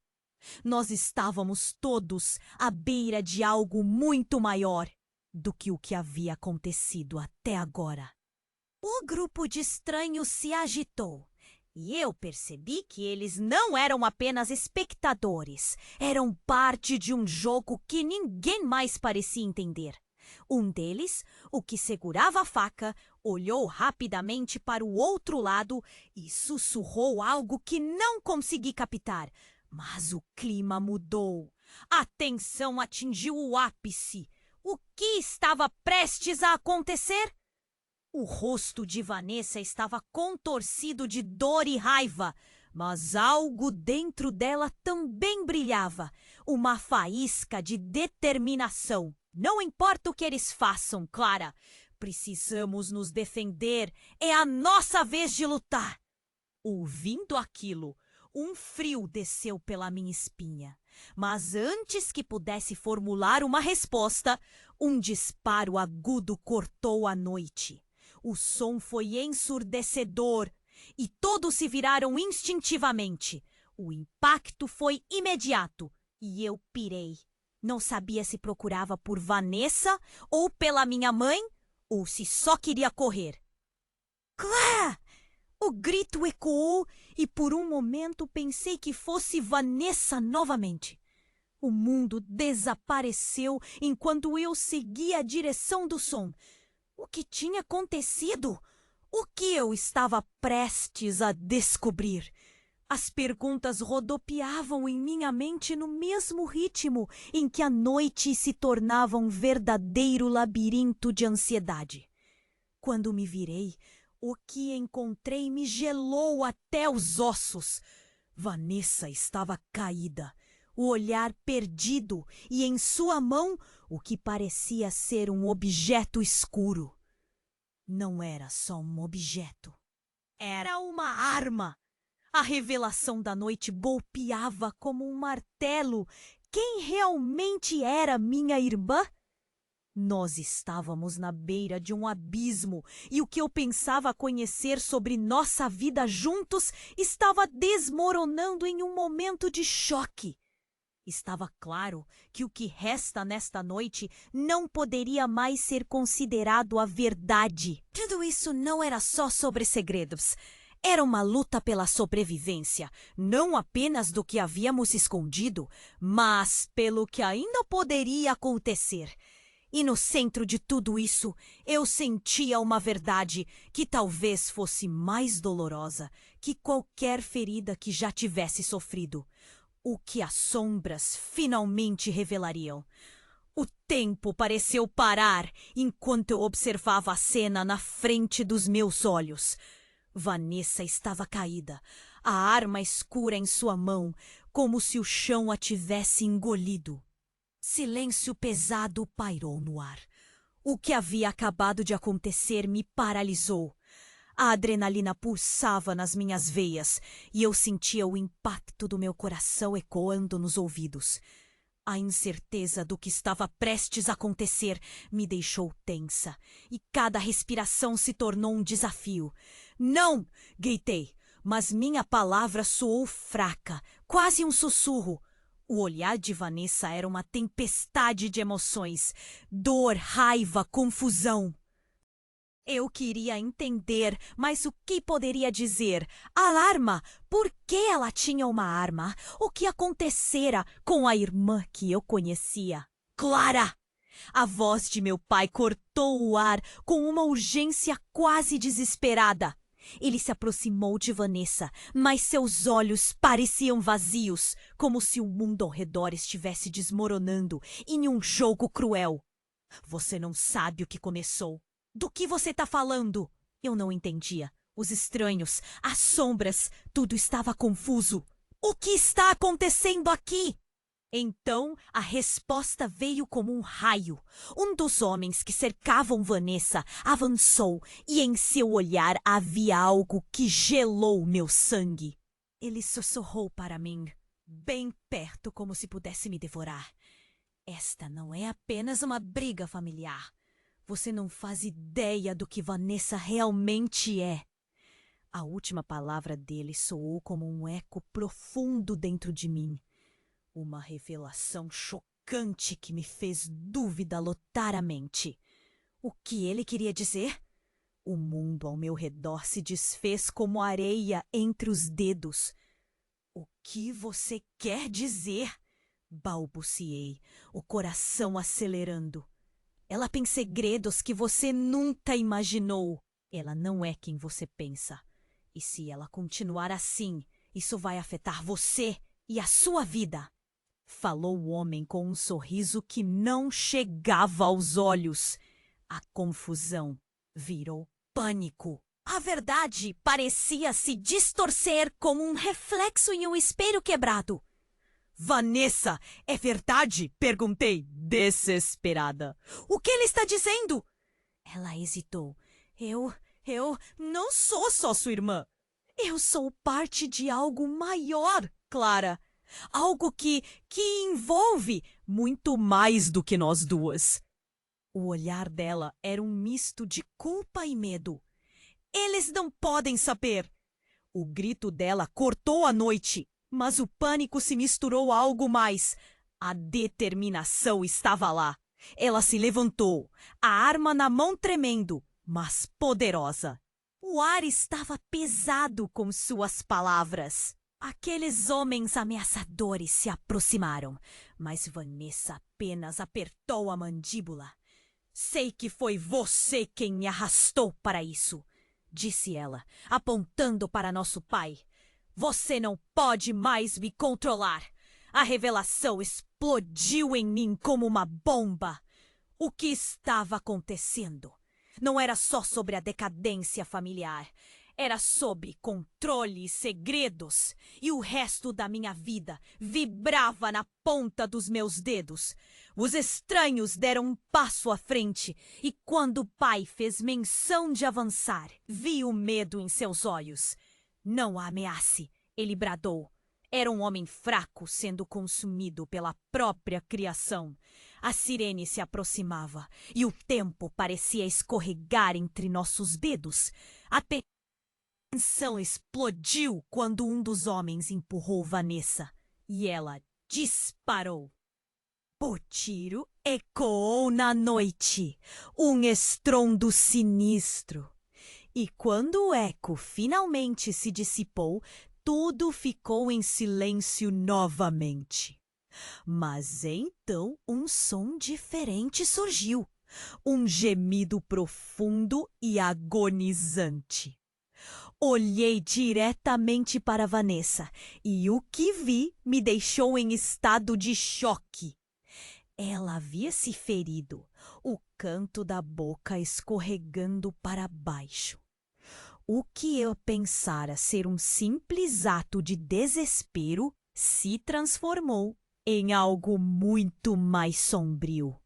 Nós estávamos todos à beira de algo muito maior do que o que havia acontecido até agora. O grupo de estranhos se agitou e eu percebi que eles não eram apenas espectadores, eram parte de um jogo que ninguém mais parecia entender. Um deles, o que segurava a faca, olhou rapidamente para o outro lado e sussurrou algo que não consegui captar. Mas o clima mudou. A tensão atingiu o ápice. O que estava prestes a acontecer? O rosto de Vanessa estava contorcido de dor e raiva, mas algo dentro dela também brilhava, uma faísca de determinação. Não importa o que eles façam, Clara, precisamos nos defender, é a nossa vez de lutar. Ouvindo aquilo, um frio desceu pela minha espinha, mas antes que pudesse formular uma resposta, um disparo agudo cortou a noite. O som foi ensurdecedor e todos se viraram instintivamente. O impacto foi imediato e eu pirei. Não sabia se procurava por Vanessa ou pela minha mãe ou se só queria correr. Clá! O grito ecoou e por um momento pensei que fosse Vanessa novamente. O mundo desapareceu enquanto eu seguia a direção do som. O que tinha acontecido? O que eu estava prestes a descobrir? As perguntas rodopiavam em minha mente no mesmo ritmo em que a noite se tornava um verdadeiro labirinto de ansiedade. Quando me virei, o que encontrei me gelou até os ossos. Vanessa estava caída, o olhar perdido e em sua mão o que parecia ser um objeto escuro. Não era só um objeto. Era uma arma. A revelação da noite golpeava como um martelo. Quem realmente era minha irmã? Nós estávamos na beira de um abismo e o que eu pensava conhecer sobre nossa vida juntos estava desmoronando em um momento de choque. Estava claro que o que resta nesta noite não poderia mais ser considerado a verdade. Tudo isso não era só sobre segredos. Era uma luta pela sobrevivência, não apenas do que havíamos escondido, mas pelo que ainda poderia acontecer. E no centro de tudo isso, eu sentia uma verdade que talvez fosse mais dolorosa que qualquer ferida que já tivesse sofrido. O que as sombras finalmente revelariam. O tempo pareceu parar enquanto eu observava a cena na frente dos meus olhos. Vanessa estava caída, a arma escura em sua mão, como se o chão a tivesse engolido. Silêncio pesado pairou no ar. O que havia acabado de acontecer me paralisou. A adrenalina pulsava nas minhas veias e eu sentia o impacto do meu coração ecoando nos ouvidos. A incerteza do que estava prestes a acontecer me deixou tensa e cada respiração se tornou um desafio. Não! Gritei, mas minha palavra soou fraca, quase um sussurro. O olhar de Vanessa era uma tempestade de emoções, dor, raiva, confusão. Eu queria entender, mas o que poderia dizer? Alarma! Por que ela tinha uma arma? O que acontecera com a irmã que eu conhecia? Clara! A voz de meu pai cortou o ar com uma urgência quase desesperada. Ele se aproximou de Vanessa, mas seus olhos pareciam vazios, como se o mundo ao redor estivesse desmoronando em um jogo cruel. Você não sabe o que começou. Do que você está falando? Eu não entendia. Os estranhos, as sombras, tudo estava confuso. O que está acontecendo aqui? Então, a resposta veio como um raio. Um dos homens que cercavam Vanessa avançou e em seu olhar havia algo que gelou meu sangue. Ele sussurrou para mim, bem perto como se pudesse me devorar. Esta não é apenas uma briga familiar. Você não faz ideia do que Vanessa realmente é. A última palavra dele soou como um eco profundo dentro de mim. Uma revelação chocante que me fez dúvida lotar a mente. O que ele queria dizer? O mundo ao meu redor se desfez como areia entre os dedos. O que você quer dizer? Balbuciei, o coração acelerando. Ela tem segredos que você nunca imaginou. Ela não é quem você pensa. E se ela continuar assim, isso vai afetar você e a sua vida. Falou o homem com um sorriso que não chegava aos olhos. A confusão virou pânico. A verdade parecia se distorcer como um reflexo em um espelho quebrado. Vanessa, é verdade? Perguntei, desesperada. O que ele está dizendo? Ela hesitou. Eu não sou só sua irmã. Eu sou parte de algo maior, Clara. Algo que envolve muito mais do que nós duas. O olhar dela era um misto de culpa e medo. Eles não podem saber. O grito dela cortou a noite, mas o pânico se misturou a algo mais. A determinação estava lá. Ela se levantou, a arma na mão tremendo, mas poderosa. O ar estava pesado com suas palavras. Aqueles homens ameaçadores se aproximaram, mas Vanessa apenas apertou a mandíbula. Sei que foi você quem me arrastou para isso, disse ela, apontando para nosso pai. Você não pode mais me controlar. A revelação explodiu em mim como uma bomba. O que estava acontecendo? Não era só sobre a decadência familiar. Era sobre controle e segredos, e o resto da minha vida vibrava na ponta dos meus dedos. Os estranhos deram um passo à frente, e quando o pai fez menção de avançar, vi o medo em seus olhos. Não a ameace, ele bradou. Era um homem fraco sendo consumido pela própria criação. A sirene se aproximava, e o tempo parecia escorregar entre nossos dedos. A tensão explodiu quando um dos homens empurrou Vanessa e ela disparou. O tiro ecoou na noite, um estrondo sinistro. E quando o eco finalmente se dissipou, tudo ficou em silêncio novamente. Mas então um som diferente surgiu, um gemido profundo e agonizante. Olhei diretamente para Vanessa e o que vi me deixou em estado de choque. Ela havia se ferido, o canto da boca escorregando para baixo. O que eu pensara ser um simples ato de desespero se transformou em algo muito mais sombrio.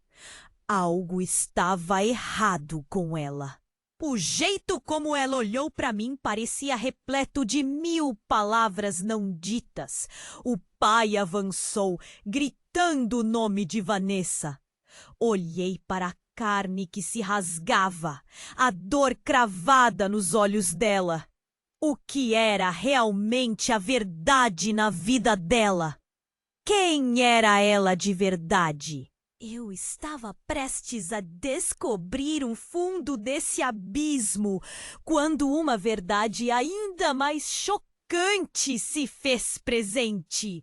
Algo estava errado com ela. O jeito como ela olhou para mim parecia repleto de 1000 palavras não ditas. O pai avançou, gritando o nome de Vanessa. Olhei para a carne que se rasgava, a dor cravada nos olhos dela. O que era realmente a verdade na vida dela? Quem era ela de verdade? Eu estava prestes a descobrir o fundo desse abismo quando uma verdade ainda mais chocante se fez presente.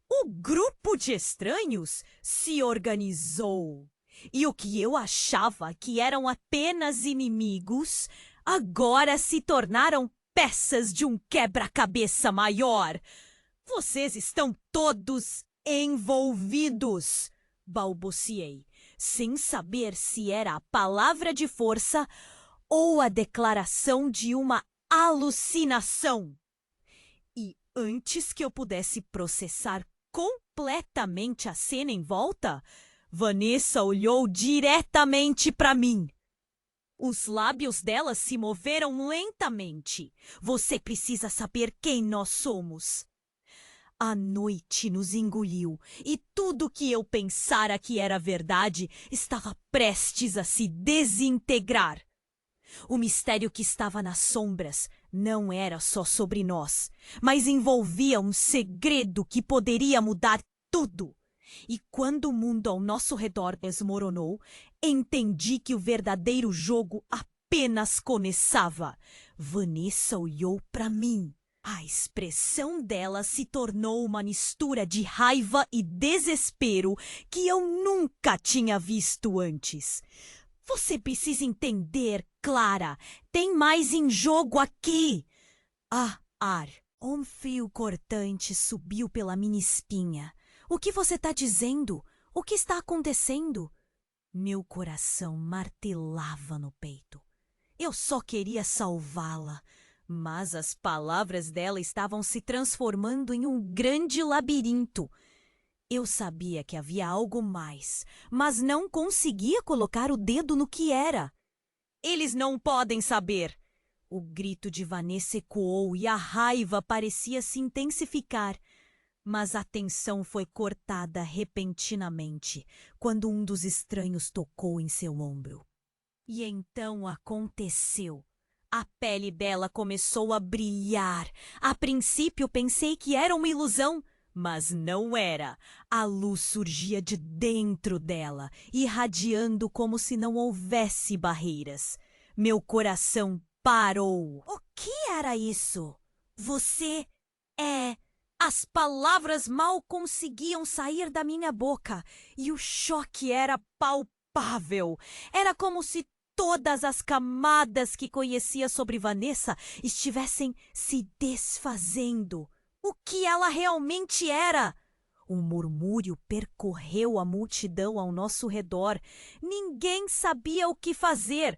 O grupo de estranhos se organizou. E o que eu achava que eram apenas inimigos, agora se tornaram peças de um quebra-cabeça maior. Vocês estão todos envolvidos, balbuciei, sem saber se era a palavra de força ou a declaração de uma alucinação. E antes que eu pudesse processar com completamente a cena em volta, Vanessa olhou diretamente para mim. Os lábios dela se moveram lentamente. Você precisa saber quem nós somos. A noite nos engoliu e tudo que eu pensara que era verdade estava prestes a se desintegrar. O mistério que estava nas sombras não era só sobre nós, mas envolvia um segredo que poderia mudar tudo. E quando o mundo ao nosso redor desmoronou, entendi que o verdadeiro jogo apenas começava. Vanessa olhou para mim. A expressão dela se tornou uma mistura de raiva e desespero que eu nunca tinha visto antes. Você precisa entender, Clara. Tem mais em jogo aqui. Ar. Um fio cortante subiu pela minha espinha. O que você está dizendo? O que está acontecendo? Meu coração martelava no peito. Eu só queria salvá-la, mas as palavras dela estavam se transformando em um grande labirinto. Eu sabia que havia algo mais, mas não conseguia colocar o dedo no que era. Eles não podem saber! O grito de Vanessa ecoou e a raiva parecia se intensificar. Mas a tensão foi cortada repentinamente, quando um dos estranhos tocou em seu ombro. E então aconteceu. A pele dela começou a brilhar. A princípio pensei que era uma ilusão, mas não era. A luz surgia de dentro dela, irradiando como se não houvesse barreiras. Meu coração parou. O que era isso? Você é... As palavras mal conseguiam sair da minha boca e o choque era palpável. Era como se todas as camadas que conhecia sobre Vanessa estivessem se desfazendo. O que ela realmente era? Um murmúrio percorreu a multidão ao nosso redor. Ninguém sabia o que fazer.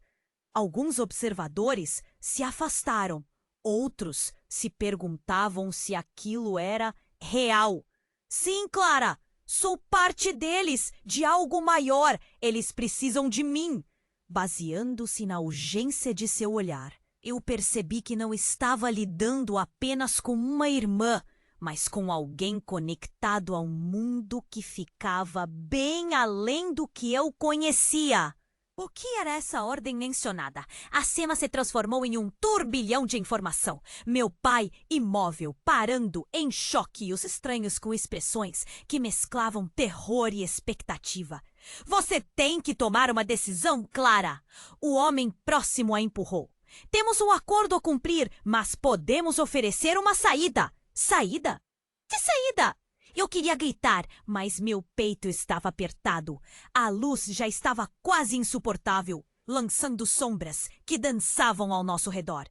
Alguns observadores se afastaram. Outros se perguntavam se aquilo era real. Sim, Clara, sou parte deles, de algo maior. Eles precisam de mim. Baseando-se na urgência de seu olhar, eu percebi que não estava lidando apenas com uma irmã, mas com alguém conectado ao mundo que ficava bem além do que eu conhecia. O que era essa ordem mencionada? A cena se transformou em um turbilhão de informação. Meu pai, imóvel, parando, em choque, e os estranhos com expressões que mesclavam terror e expectativa. Você tem que tomar uma decisão, Clara. O homem próximo a empurrou. Temos um acordo a cumprir, mas podemos oferecer uma saída. Saída? Que saída? Eu queria gritar, mas meu peito estava apertado. A luz já estava quase insuportável, lançando sombras que dançavam ao nosso redor.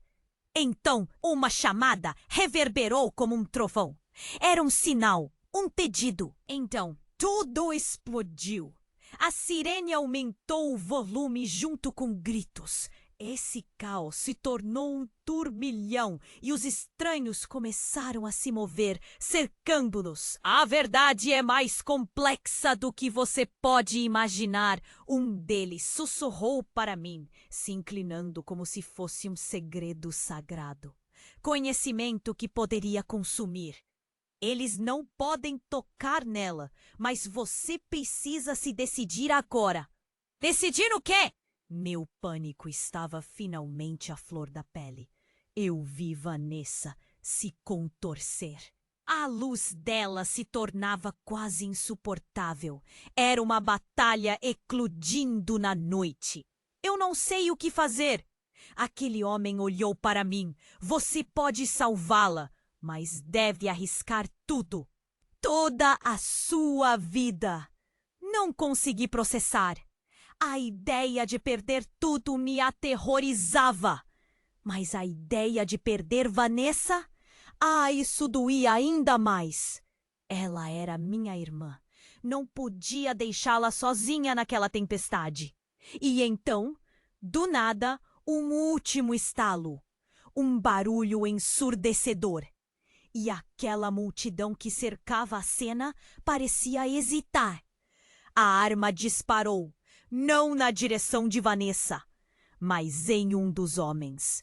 Então, uma chamada reverberou como um trovão. Era um sinal, um pedido. Então, tudo explodiu. A sirene aumentou o volume junto com gritos. Esse caos se tornou um turbilhão e os estranhos começaram a se mover, cercando-nos. A verdade é mais complexa do que você pode imaginar. Um deles sussurrou para mim, se inclinando como se fosse um segredo sagrado. Conhecimento que poderia consumir. Eles não podem tocar nela, mas você precisa se decidir agora. Decidir o quê? Meu pânico estava finalmente à flor da pele. Eu vi Vanessa se contorcer. A luz dela se tornava quase insuportável. Era uma batalha eclodindo na noite. Eu não sei o que fazer. Aquele homem olhou para mim. Você pode salvá-la, mas deve arriscar tudo. Toda a sua vida. Não consegui processar. A ideia de perder tudo me aterrorizava. Mas a ideia de perder Vanessa? Isso doía ainda mais. Ela era minha irmã. Não podia deixá-la sozinha naquela tempestade. E então, do nada, um último estalo. Um barulho ensurdecedor. e aquela multidão que cercava a cena parecia hesitar. A arma disparou, não na direção de Vanessa, mas em um dos homens.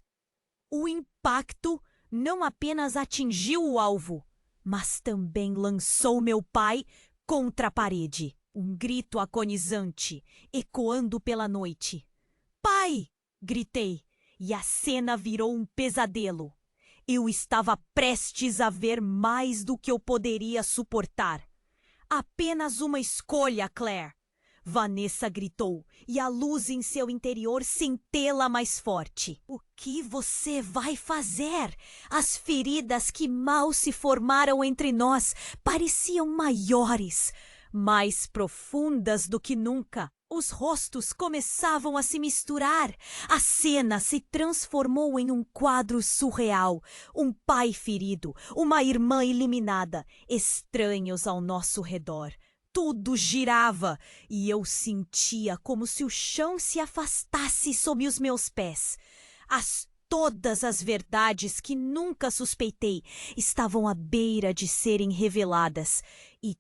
O impacto não apenas atingiu o alvo, mas também lançou meu pai contra a parede. Um grito agonizante, ecoando pela noite. "Pai!" gritei, e a cena virou um pesadelo. Eu estava prestes a ver mais do que eu poderia suportar. "Apenas uma escolha, Claire!" Vanessa gritou, e a luz em seu interior centela mais forte. "O que você vai fazer?" As feridas que mal se formaram entre nós pareciam maiores, mais profundas do que nunca. Os rostos começavam a se misturar. A cena se transformou em um quadro surreal. Um pai ferido, uma irmã eliminada, estranhos ao nosso redor. Tudo girava e eu sentia como se o chão se afastasse sob os meus pés. Todas as verdades que nunca suspeitei estavam à beira de serem reveladas e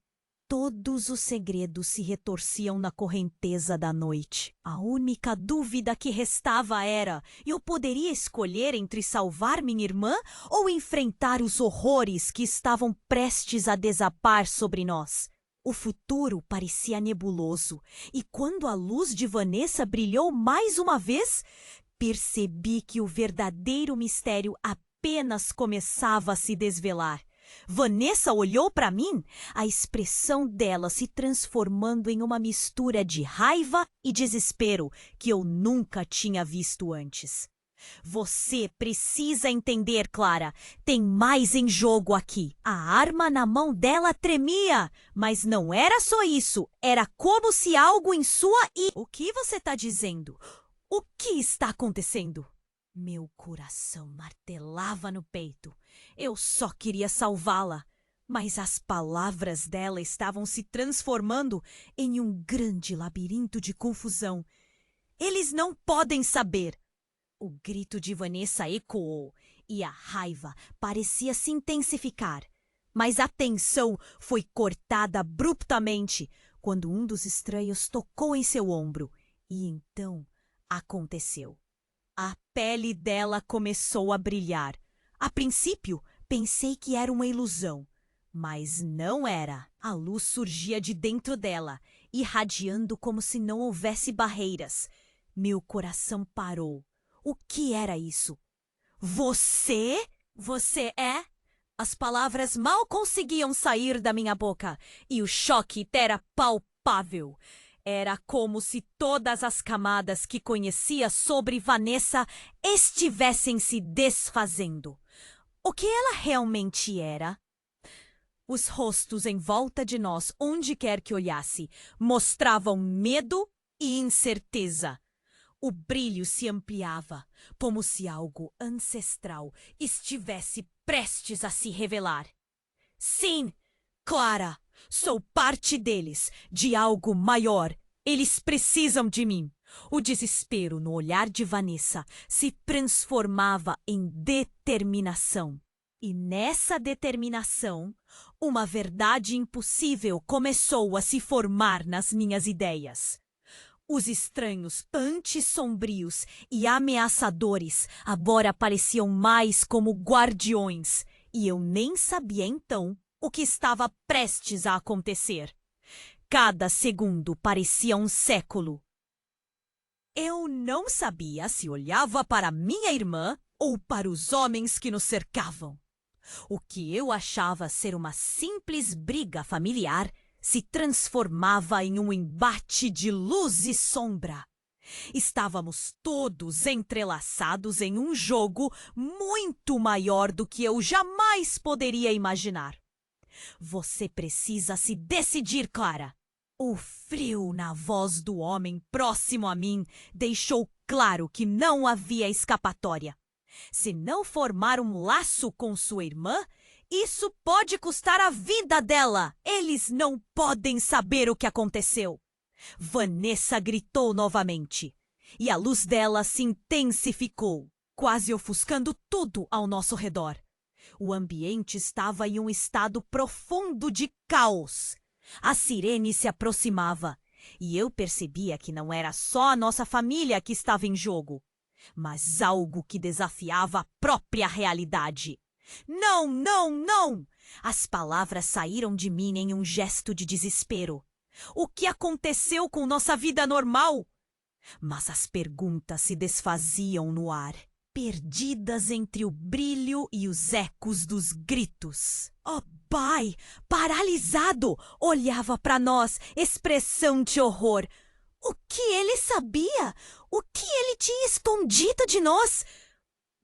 todos os segredos se retorciam na correnteza da noite. A única dúvida que restava era: eu poderia escolher entre salvar minha irmã ou enfrentar os horrores que estavam prestes a desabar sobre nós? O futuro parecia nebuloso, e quando a luz de Vanessa brilhou mais uma vez, percebi que o verdadeiro mistério apenas começava a se desvelar. Vanessa olhou para mim, a expressão dela se transformando em uma mistura de raiva e desespero que eu nunca tinha visto antes. "Você precisa entender, Clara. Tem mais em jogo aqui." A arma na mão dela tremia, mas não era só isso. Era como se algo em sua... "O que você está dizendo? O que está acontecendo?" Meu coração martelava no peito. Eu só queria salvá-la, mas as palavras dela estavam se transformando em um grande labirinto de confusão. "Eles não podem saber." O grito de Vanessa ecoou e a raiva parecia se intensificar. Mas a tensão foi cortada abruptamente quando um dos estranhos tocou em seu ombro. E então aconteceu. A pele dela começou a brilhar. A princípio, pensei que era uma ilusão, mas não era. A luz surgia de dentro dela, irradiando como se não houvesse barreiras. Meu coração parou. O que era isso? "Você? Você é?" As palavras mal conseguiam sair da minha boca e o choque era palpável. Era como se todas as camadas que conhecia sobre Vanessa estivessem se desfazendo. O que ela realmente era? Os rostos em volta de nós, onde quer que olhasse, mostravam medo e incerteza. O brilho se ampliava, como se algo ancestral estivesse prestes a se revelar. "Sim, Clara, sou parte deles, de algo maior. Eles precisam de mim." O desespero no olhar de Vanessa se transformava em determinação. E nessa determinação, uma verdade impossível começou a se formar nas minhas ideias. Os estranhos, antes sombrios e ameaçadores, agora pareciam mais como guardiões, e eu nem sabia então o que estava prestes a acontecer. Cada segundo parecia um século. Eu não sabia se olhava para minha irmã ou para os homens que nos cercavam. O que eu achava ser uma simples briga familiar se transformava em um embate de luz e sombra. Estávamos todos entrelaçados em um jogo muito maior do que eu jamais poderia imaginar. "Você precisa se decidir, Clara." O frio na voz do homem próximo a mim deixou claro que não havia escapatória. Se não formar um laço com sua irmã, isso pode custar a vida dela. Eles não podem saber o que aconteceu. Vanessa gritou novamente, e a luz dela se intensificou, quase ofuscando tudo ao nosso redor. O ambiente estava em um estado profundo de caos. A sirene se aproximava e eu percebia que não era só a nossa família que estava em jogo, mas algo que desafiava a própria realidade. Não, não, não! As palavras saíram de mim em um gesto de desespero. O que aconteceu com nossa vida normal? Mas as perguntas se desfaziam no ar, perdidas entre o brilho e os ecos dos gritos. Oh, pai, paralisado, olhava para nós, expressão de horror. O que ele sabia? O que ele tinha escondido de nós?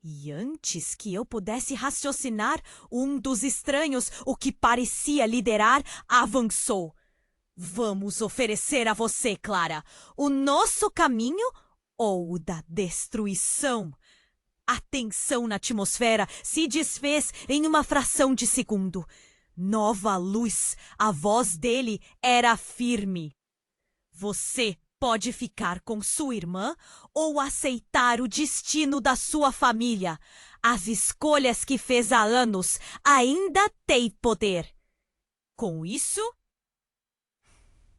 E antes que eu pudesse raciocinar, um dos estranhos, o que parecia liderar, avançou. Vamos oferecer a você, Clara, o nosso caminho ou o da destruição. A tensão na atmosfera se desfez em uma fração de segundo. Nova luz, a voz dele era firme. Você pode ficar com sua irmã ou aceitar o destino da sua família. As escolhas que fez há anos ainda têm poder. Com isso,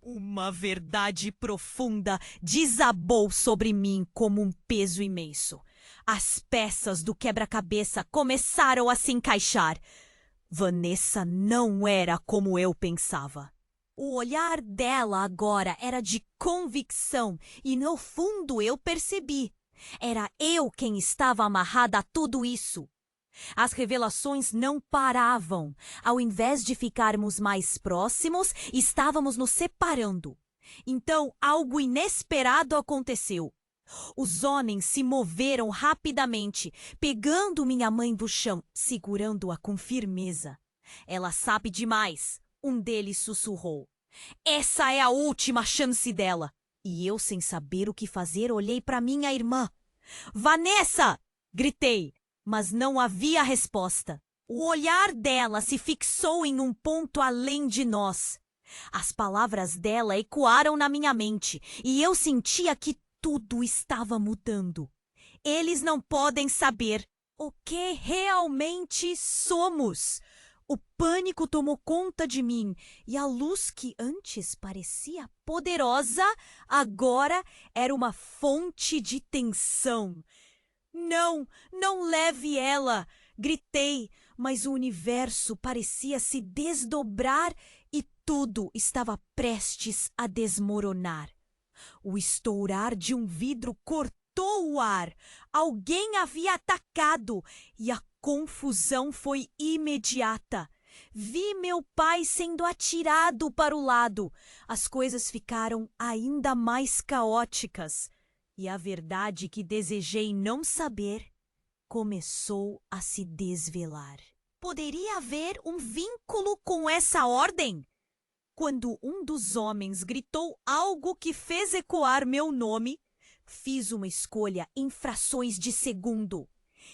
uma verdade profunda desabou sobre mim como um peso imenso. As peças do quebra-cabeça começaram a se encaixar. Vanessa não era como eu pensava. O olhar dela agora era de convicção e, no fundo, eu percebi. Era eu quem estava amarrada a tudo isso. As revelações não paravam. Ao invés de ficarmos mais próximos, estávamos nos separando. Então, algo inesperado aconteceu. Os homens se moveram rapidamente, pegando minha mãe do chão, segurando-a com firmeza. Ela sabe demais. Um deles sussurrou. Essa é a última chance dela. E eu, sem saber o que fazer, olhei para minha irmã. Vanessa! Gritei, mas não havia resposta. O olhar dela se fixou em um ponto além de nós. As palavras dela ecoaram na minha mente e eu sentia que tudo estava mudando. Eles não podem saber o que realmente somos. O pânico tomou conta de mim e a luz que antes parecia poderosa, agora era uma fonte de tensão. Não, não leve ela! Gritei, mas o universo parecia se desdobrar e tudo estava prestes a desmoronar. O estourar de um vidro cortou o ar. Alguém havia atacado e a confusão foi imediata. Vi meu pai sendo atirado para o lado. As coisas ficaram ainda mais caóticas. E a verdade que desejei não saber começou a se desvelar. Poderia haver um vínculo com essa ordem? Quando um dos homens gritou algo que fez ecoar meu nome, fiz uma escolha em frações de segundo.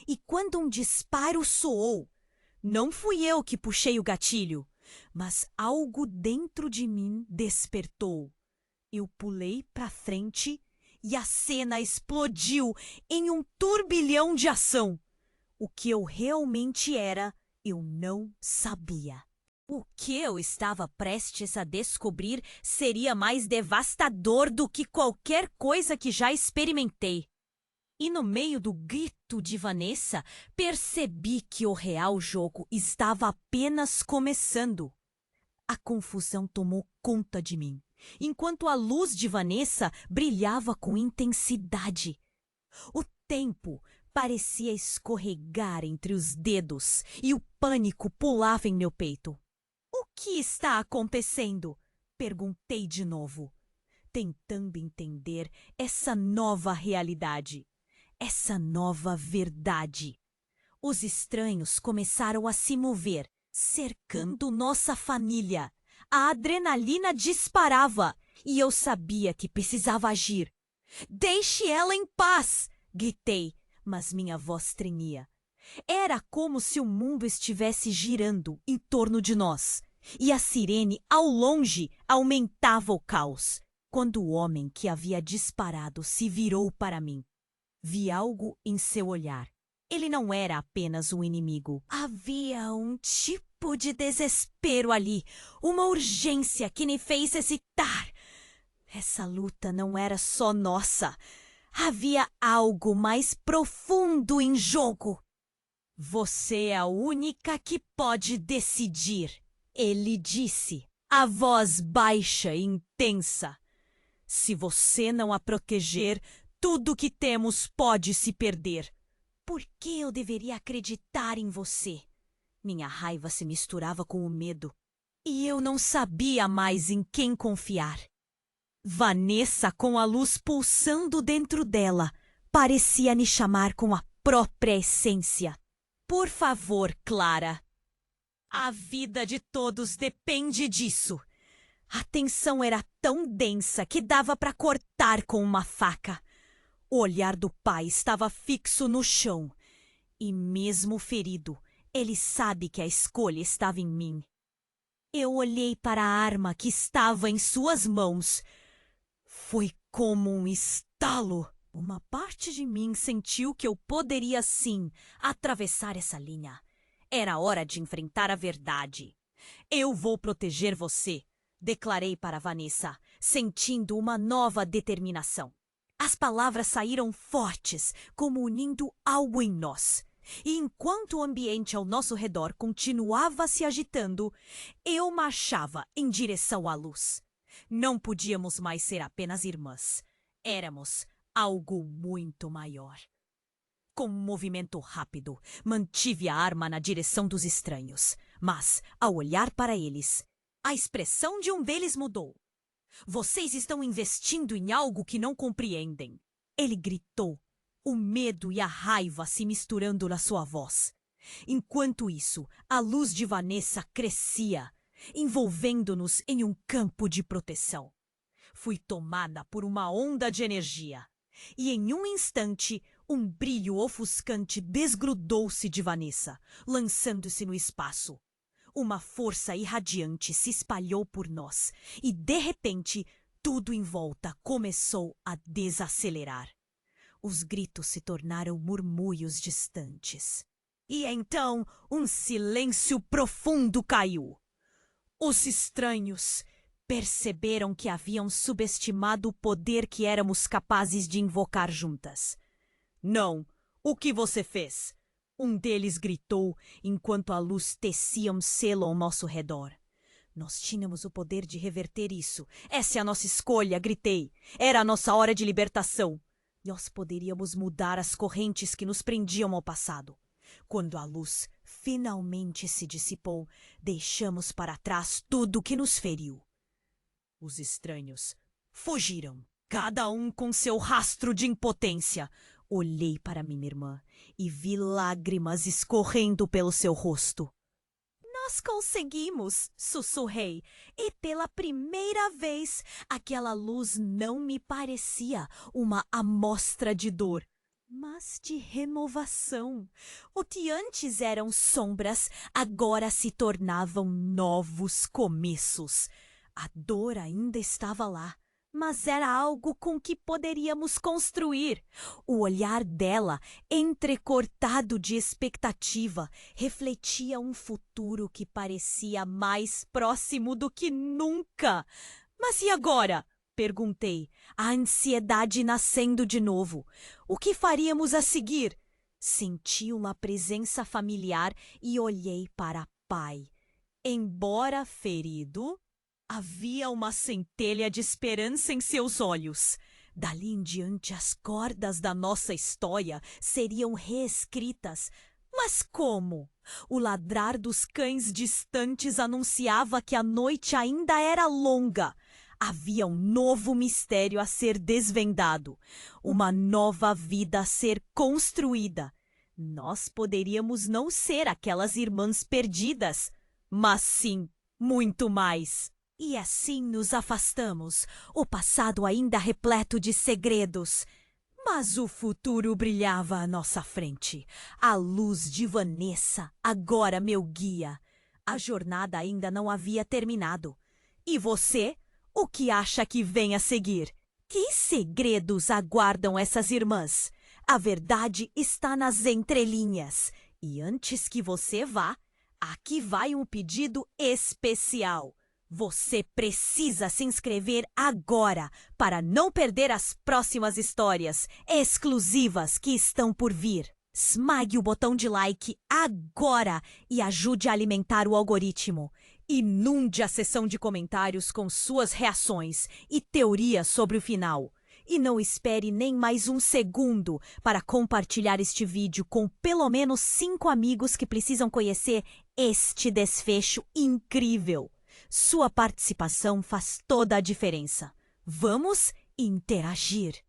E quando um disparo soou, não fui eu que puxei o gatilho, mas algo dentro de mim despertou. Eu pulei para frente e a cena explodiu em um turbilhão de ação. O que eu realmente era, eu não sabia. O que eu estava prestes a descobrir seria mais devastador do que qualquer coisa que já experimentei. E no meio do grito de Vanessa, percebi que o real jogo estava apenas começando. A confusão tomou conta de mim, enquanto a luz de Vanessa brilhava com intensidade. O tempo parecia escorregar entre os dedos e o pânico pulava em meu peito. O que está acontecendo? Perguntei de novo, tentando entender essa nova realidade, essa nova verdade. Os estranhos começaram a se mover, cercando nossa família. A adrenalina disparava e eu sabia que precisava agir. Deixe ela em paz! Gritei, mas minha voz tremia. Era como se o mundo estivesse girando em torno de nós. E a sirene, ao longe, aumentava o caos. Quando o homem que havia disparado se virou para mim, vi algo em seu olhar. Ele não era apenas um inimigo. Havia um tipo de desespero ali, uma urgência que me fez hesitar. Essa luta não era só nossa. Havia algo mais profundo em jogo. Você é a única que pode decidir, ele disse, a voz baixa e intensa. Se você não a proteger, tudo o que temos pode se perder. Por que eu deveria acreditar em você? Minha raiva se misturava com o medo. E eu não sabia mais em quem confiar. Vanessa, com a luz pulsando dentro dela, parecia me chamar com a própria essência. Por favor, Clara. A vida de todos depende disso. A tensão era tão densa que dava para cortar com uma faca. O olhar do pai estava fixo no chão. E mesmo ferido, ele sabe que a escolha estava em mim. Eu olhei para a arma que estava em suas mãos. Foi como um estalo. Uma parte de mim sentiu que eu poderia sim atravessar essa linha. Era hora de enfrentar a verdade. Eu vou proteger você, declarei para Vanessa, sentindo uma nova determinação. As palavras saíram fortes, como unindo algo em nós. E enquanto o ambiente ao nosso redor continuava se agitando, eu marchava em direção à luz. Não podíamos mais ser apenas irmãs. Éramos algo muito maior. Com um movimento rápido, mantive a arma na direção dos estranhos. Mas, ao olhar para eles, a expressão de um deles mudou. Vocês estão investindo em algo que não compreendem. Ele gritou, o medo e a raiva se misturando na sua voz. Enquanto isso, a luz de Vanessa crescia, envolvendo-nos em um campo de proteção. Fui tomada por uma onda de energia. E em um instante, um brilho ofuscante desgrudou-se de Vanessa, lançando-se no espaço. Uma força irradiante se espalhou por nós e, de repente, tudo em volta começou a desacelerar. Os gritos se tornaram murmúrios distantes. E então um silêncio profundo caiu. Os estranhos perceberam que haviam subestimado o poder que éramos capazes de invocar juntas. Não, o que você fez? Um deles gritou enquanto a luz tecia um selo ao nosso redor. Nós tínhamos o poder de reverter isso. Essa é a nossa escolha, gritei. Era a nossa hora de libertação. Nós poderíamos mudar as correntes que nos prendiam ao passado. Quando a luz finalmente se dissipou, deixamos para trás tudo que nos feriu. Os estranhos fugiram, cada um com seu rastro de impotência. Olhei para minha irmã e vi lágrimas escorrendo pelo seu rosto. Nós conseguimos, sussurrei, e pela primeira vez aquela luz não me parecia uma amostra de dor, mas de renovação. O que antes eram sombras, agora se tornavam novos começos. A dor ainda estava lá, mas era algo com que poderíamos construir. O olhar dela, entrecortado de expectativa, refletia um futuro que parecia mais próximo do que nunca. Mas e agora? Perguntei, a ansiedade nascendo de novo. O que faríamos a seguir? Senti uma presença familiar e olhei para pai. Embora ferido, havia uma centelha de esperança em seus olhos. Dali em diante, as cordas da nossa história seriam reescritas. Mas como? O ladrar dos cães distantes anunciava que a noite ainda era longa. Havia um novo mistério a ser desvendado, uma nova vida a ser construída. Nós poderíamos não ser aquelas irmãs perdidas, mas sim, muito mais. E assim nos afastamos, o passado ainda repleto de segredos. Mas o futuro brilhava à nossa frente. A luz de Vanessa, agora meu guia. A jornada ainda não havia terminado. E você? O que acha que vem a seguir? Que segredos aguardam essas irmãs? A verdade está nas entrelinhas. E antes que você vá, aqui vai um pedido especial. Você precisa se inscrever agora para não perder as próximas histórias exclusivas que estão por vir. Esmague o botão de like agora e ajude a alimentar o algoritmo. Inunde a seção de comentários com suas reações e teorias sobre o final. E não espere nem mais um segundo para compartilhar este vídeo com pelo menos 5 amigos que precisam conhecer este desfecho incrível. Sua participação faz toda a diferença. Vamos interagir!